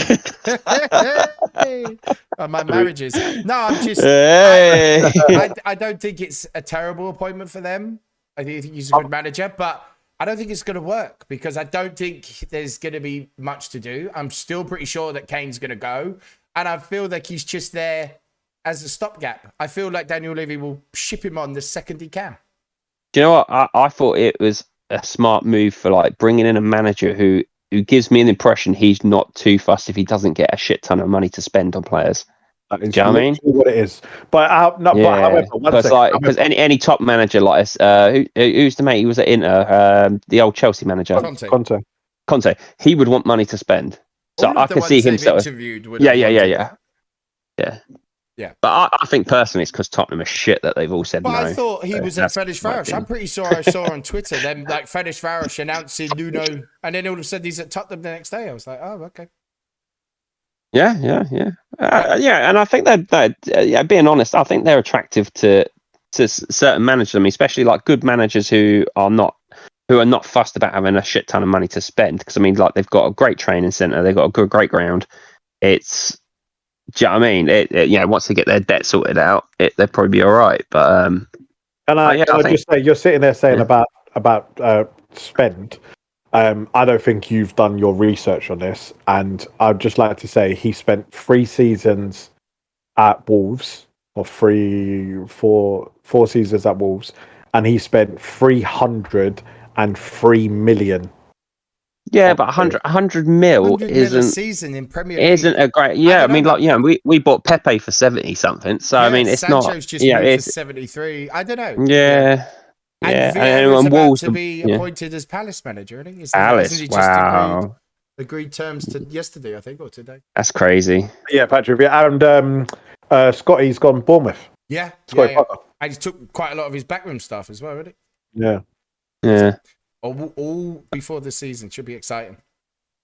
My marriages. No, I'm just. I don't think it's a terrible appointment for them. I think he's a good manager, but I don't think it's going to work because I don't think there's going to be much to do. I'm still pretty sure that Kane's going to go, and I feel like he's just there as a stopgap. I feel like Daniel Levy will ship him on the second he can. Do you know what? I thought it was a smart move for like bringing in a manager who gives me an impression he's not too fussed if he doesn't get a shit ton of money to spend on players. Do you know what I mean? What it is, but however, because any top manager like who's the mate? He was at Inter, the old Chelsea manager, Conte. He would want money to spend, so I can see him. Yeah. But I think personally, it's because Tottenham are shit that they've all said no. But I thought he was at Ferencváros. I'm pretty sure I saw on Twitter them like Ferencváros announcing Nuno, and then all of a sudden he's at Tottenham the next day. I was like, oh, okay. Yeah. And I think that being honest, I think they're attractive to certain managers. I mean, especially like good managers who are not fussed about having a shit ton of money to spend. Because I mean, like they've got a great training centre, they've got a great ground. Do you know what I mean? Once they get their debt sorted out, they'll probably be all right. But Can I think just say, you're sitting there saying about spend. I don't think you've done your research on this, and I'd just like to say he spent 3 seasons at Wolves, or four seasons at Wolves, and he spent 303 million. yeah, but 100 mil 100 mil a isn't season in Premier League. isn't a great. Yeah, I don't mean, know, like, yeah, we bought Pepe for 70 something. So I mean, it's Sancho's not. just Yeah, moved for it's 73. I don't know. yeah. And Yeah, Vieira's and about Wolves to be appointed as Palace manager, I think. Alice, Hasn't he wow, agreed terms to yesterday, I think, or today? that's crazy. Yeah, Patrick. Yeah, and Scotty's gone Bournemouth. Yeah, Scotty yeah. Parker. And he took quite a lot of his backroom staff as well, really. Yeah. Yeah, All before the season. Should be exciting.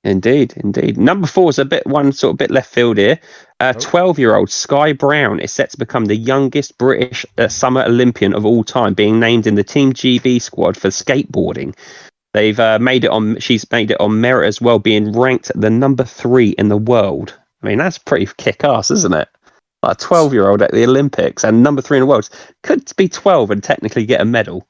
indeed. Number 4 is a bit left field here. 12-year-old Sky Brown is set to become the youngest British summer Olympian of all time, being named in the Team GB squad for skateboarding. They've she's made it on merit as well, being ranked the number 3 in the world. I mean, that's pretty kick-ass, isn't it? Like a 12-year-old at the Olympics and number 3 in the world. Could be 12 and technically get a medal.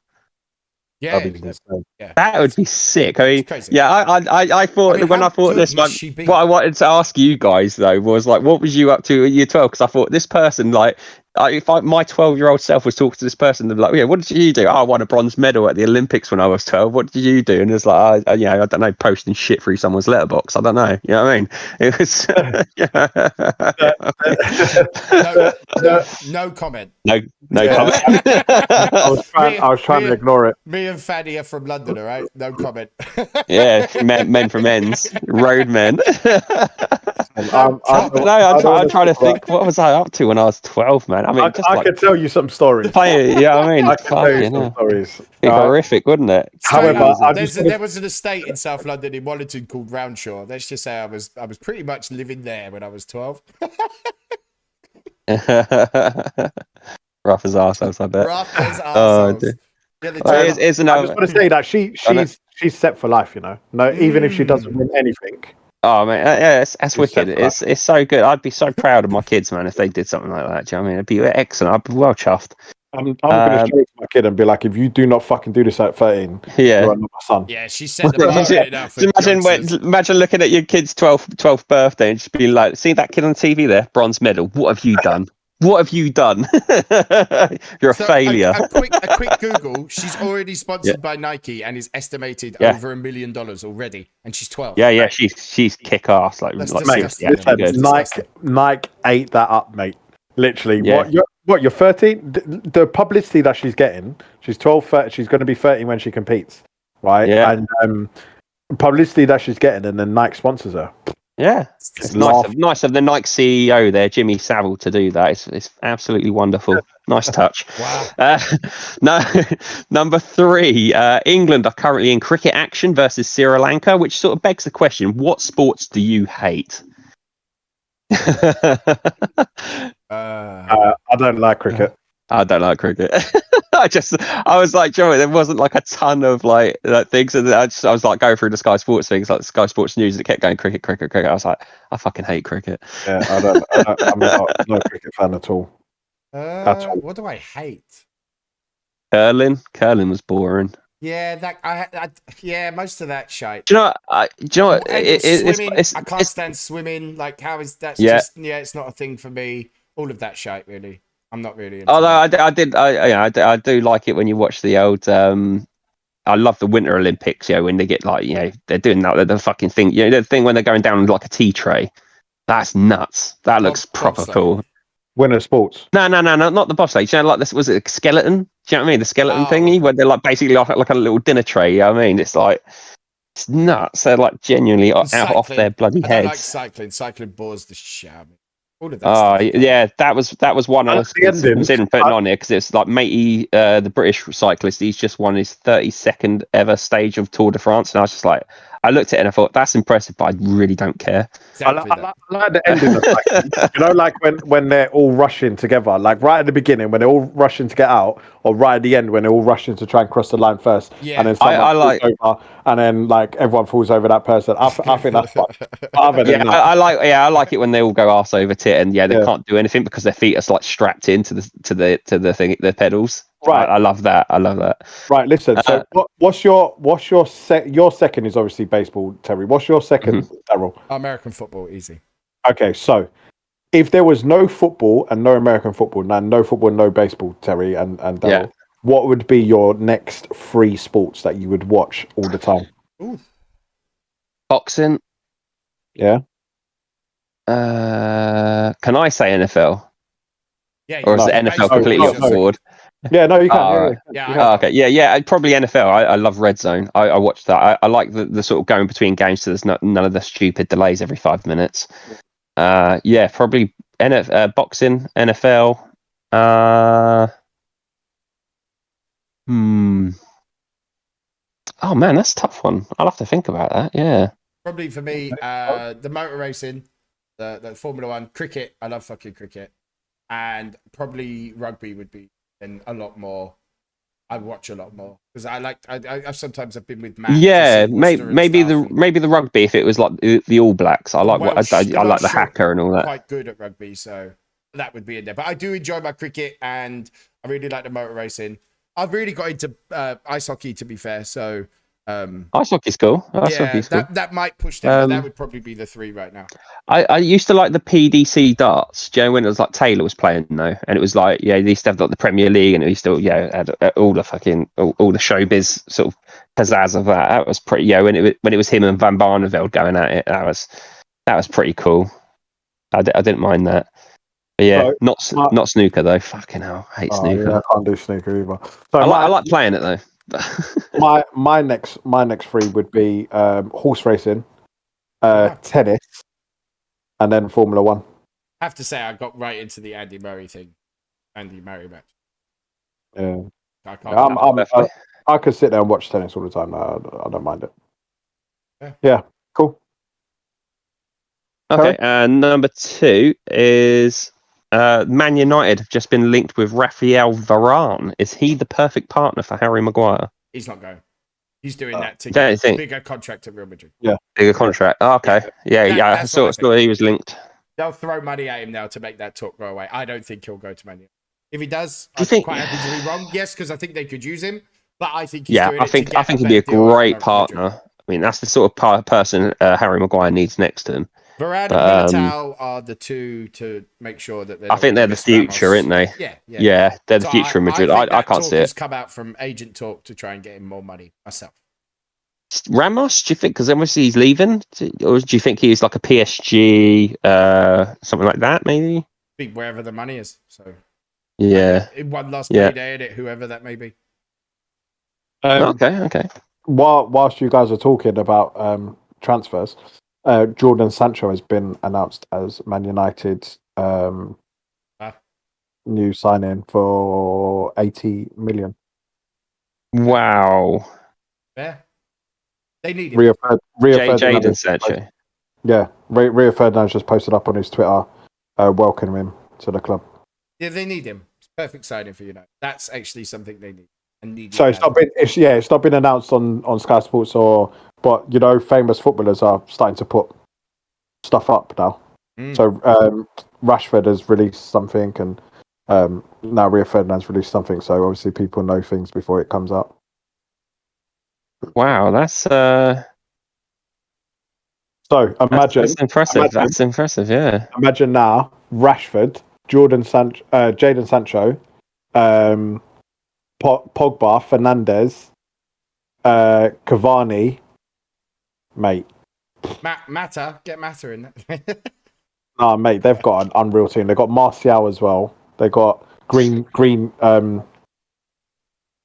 Yeah, That would be sick. I mean, crazy. yeah, I thought when I thought this one, what I wanted to ask you guys though was like, what was you up to at year 12? Because I thought this person, like, if my 12-year-old self was talking to this person, they'd be like, yeah, what did you do? Oh, I won a bronze medal at the Olympics when I was 12. What did you do? And it's like, I don't know, posting shit through someone's letterbox. I don't know. You know what I mean? It was. No comment. No comment. I was trying to ignore it. Me and Fanny are from London, all right? No comment. Yeah, men from ends, road men. I'm trying to think, what was I up to when I was 12, man? I mean, I could tell you some stories. Yeah, I mean, I could tell you some stories. Be horrific, wouldn't it? However, there was an estate in South London in Wallington called Roundshaw. Let's just say I was pretty much living there when I was 12. Rough as arseholes, I bet. Rough as arseholes. I just want to say that she's set for life, you know. No, even if she doesn't win anything. Oh man, yeah, that's wicked. It's so good. I'd be so proud of my kids, man, if they did something like that. Do you know what I mean? It'd be excellent. I'd be well chuffed. I'm going to show it to my kid and be like, if you do not fucking do this at 13, yeah, you are not my son. Yeah, she said the imagine looking at your kid's 12th birthday and just being like, see that kid on TV there, bronze medal. What have you done? What have you done? You're a failure. A quick Google. She's already sponsored by Nike and is estimated over $1 million already, and she's 12. Yeah. She's kick ass. Like Nike ate that up, mate. Literally. Yeah. You're 13? The publicity that she's getting, she's 12, she's going to be 13 when she competes, right? Yeah. And publicity that she's getting, and then Nike sponsors her. Yeah, it's nice of the Nike CEO there, Jimmy Savile, to do that. It's absolutely wonderful. Nice touch. Wow. Number 3, England are currently in cricket action versus Sri Lanka, which sort of begs the question: what sports do you hate? I don't like cricket. I don't like cricket. I was like, Joey, there wasn't like a ton of like things, and I was like going through the Sky Sports things, like the Sky Sports News, and it kept going cricket. I was like, I fucking hate cricket. Yeah, I'm not a cricket fan at all. What do I hate? Curling was boring. Yeah, most of that shite. Do you know what? Swimming, I can't stand swimming. Like, how is that? It's not a thing for me. All of that shite, really. I'm not really into I do like it when you watch the old I love the Winter Olympics, when they get like, they're doing that the fucking thing, the thing when they're going down like a tea tray. That's nuts. That looks proper cool. Winter sports. No, not the bobsleigh. Like this, was it a skeleton? Do you know what I mean? The skeleton thingy where they're like basically like a little dinner tray. You know what I mean? It's like, it's nuts. They're like genuinely off their bloody heads. I like cycling. Cycling bores the shit out of me. All of that yeah, that was one I was considering putting on here, because it's like matey, the British cyclist. He's just won his 32nd ever stage of Tour de France, and I was just like, I looked at it and I thought, that's impressive, but I really don't care. Exactly I like the ending of cycling. Like when they're all rushing together, like right at the beginning when they're all rushing to get out, or right at the end when they're all rushing to try and cross the line first. Yeah. And then someone falls over, and then like everyone falls over that person. I think that's fun. I like it when they all go arse over tit, and they can't do anything because their feet are like strapped into the thing, the pedals. Right. I love that. I love that. Right, listen. So, what's your second is obviously baseball, Terry. What's your second, Daryl? American football, easy. Okay, so if there was no football and no American football, and no football and no baseball, Terry and Daryl, what would be your next three sports that you would watch all the time? Ooh. Boxing. Yeah. Can I say NFL? Yeah. Or is the NFL completely off the board? Yeah, no, you can. Okay. Yeah. Probably NFL. I love Red Zone. I watch that. I like the sort of going between games, so there's none of the stupid delays every 5 minutes. Probably boxing, NFL. Oh man, that's a tough one. I'll have to think about that. Yeah. Probably for me, the motor racing, the Formula One, cricket. I love fucking cricket, and probably rugby would be a lot more. I watch a lot more because I've sometimes been with Matt. Yeah, maybe the rugby if it was like the All Blacks. I like I like the haka and all that. Quite good at rugby, so that would be in there. But I do enjoy my cricket, and I really like the motor racing. I've really got into ice hockey, to be fair. So ice hockey's cool. That might push them, but that would probably be the three right now. I used to like the PDC darts. Do you know when it was like Taylor was playing though, and it was like they used to have like the Premier League, and it used to had all the fucking all the showbiz sort of pizzazz of that. That was pretty when it was him and Van Barneveld going at it. That was pretty cool. I didn't mind that. But yeah, not snooker though. Fucking hell, I hate snooker. Yeah, I can't do snooker either. So I like playing it though. my next three would be horse racing, tennis, and then Formula One. I have to say, I got right into the Andy Murray match. Yeah, I can't. I could sit there and watch tennis all the time. I don't mind it. Yeah, cool. Okay, and number 2 is Man United have just been linked with Rafael Varane. Is he the perfect partner for Harry Maguire? He's not going. He's doing that to get a bigger contract at Real Madrid. Yeah, bigger contract. Oh, okay. Yeah. I saw he was linked. They'll throw money at him now to make that talk go away. I don't think he'll go to Man United. If he does, I'm quite happy to be wrong. Yes, because I think they could use him, but I think he's doing I think he'd be a great partner. I mean, that's the sort of person Harry Maguire needs next to him. Varane and Militao are the two to make sure that I think they're the future, aren't they? Yeah. They're the future of Madrid. I can't see it. Has come out from agent talk to try and get him more money myself. Ramos, do you think? Because obviously he's leaving, or do you think he's like a PSG, something like that? Maybe be wherever the money is. So in one last payday, it whoever that may be. Okay. Whilst you guys are talking about transfers. Jordan Sancho has been announced as Man United's new signing for 80 million. Wow. Yeah. They need him. Jadon Sancho. Yeah. Rio Ferdinand just posted up on his Twitter welcoming him to the club. Yeah, they need him. It's perfect signing for United. That's actually something they need. So it's not been announced on Sky Sports but famous footballers are starting to put stuff up now. So Rashford has released something, and now Rio Ferdinand's released something. So obviously people know things before it comes out. Wow, that's so imagine that's impressive. That's impressive. Yeah. Imagine now Rashford, Jadon Sancho, Pogba, Fernandes, Cavani. Mate, get Mata in there. Nah, mate, they've got an unreal team. They've got Martial as well. They got Green.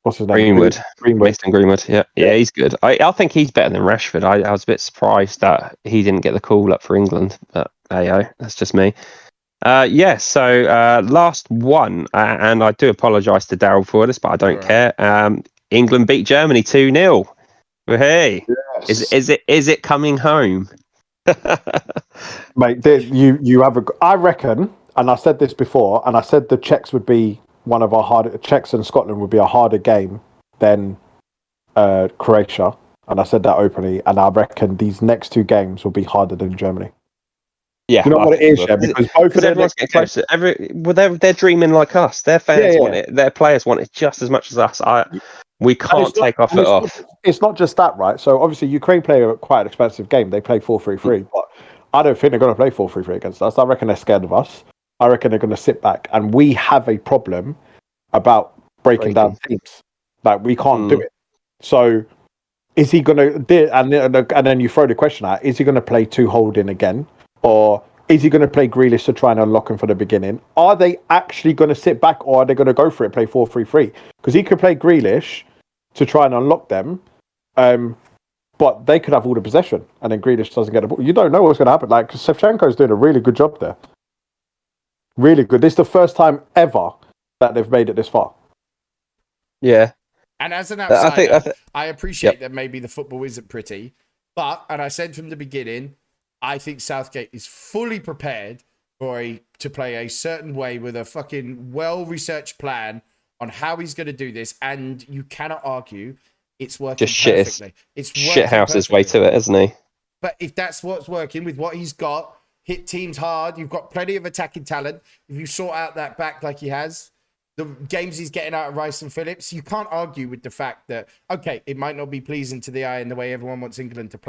What's his name? Greenwood. Mason Greenwood. Yeah, he's good. I think he's better than Rashford. I was a bit surprised that he didn't get the call up for England, but that's just me. So last one, and I do apologise to Daryl for this, but I don't care. England beat Germany 2-0. Hey, yes. Is it coming home? Mate, you have I reckon, and I said this before, and I said the Czechs would be one of our harder. Czechs and Scotland would be a harder game than Croatia, and I said that openly. And I reckon these next two games will be harder than Germany. Yeah, Do you know I what it think is? they Yeah, will. because both of Because them. everyone's getting closer. They're dreaming like us. Their fans Yeah, want yeah. it. Their players want it just as much as us. We And can't take our and foot off. it's not just that, right? So obviously Ukraine play quite an expensive game. They play 4-3-3, but I don't think they're going to play 4-3-3 against us. I reckon they're scared of us. I reckon they're going to sit back, and we have a problem about breaking down teams. Like we can't do it. So is he going to? And then you throw the question out: is he going to play two holding again, or is he going to play Grealish to try and unlock him for the beginning? Are they actually going to sit back, or are they going to go for it, play 4-3-3? Because he could play Grealish to try and unlock them, but they could have all the possession, and then Grealish doesn't get the ball. You don't know what's going to happen. Like Shevchenko's doing a really good job there, really good. This is the first time ever that they've made it this far. Yeah. And as an outsider, I appreciate Yep. that maybe the football isn't pretty, but, and I said from the beginning, I think Southgate is fully prepared to play a certain way with a fucking well-researched plan on how he's going to do this, and you cannot argue it's working Just perfectly. It's shit house his way perfectly. to it, isn't he? But if that's what's working with what he's got, hit teams hard, you've got plenty of attacking talent. If you sort out that back like he has, the games he's getting out of Rice and Phillips, you can't argue with the fact that, okay, it might not be pleasing to the eye in the way everyone wants England to play.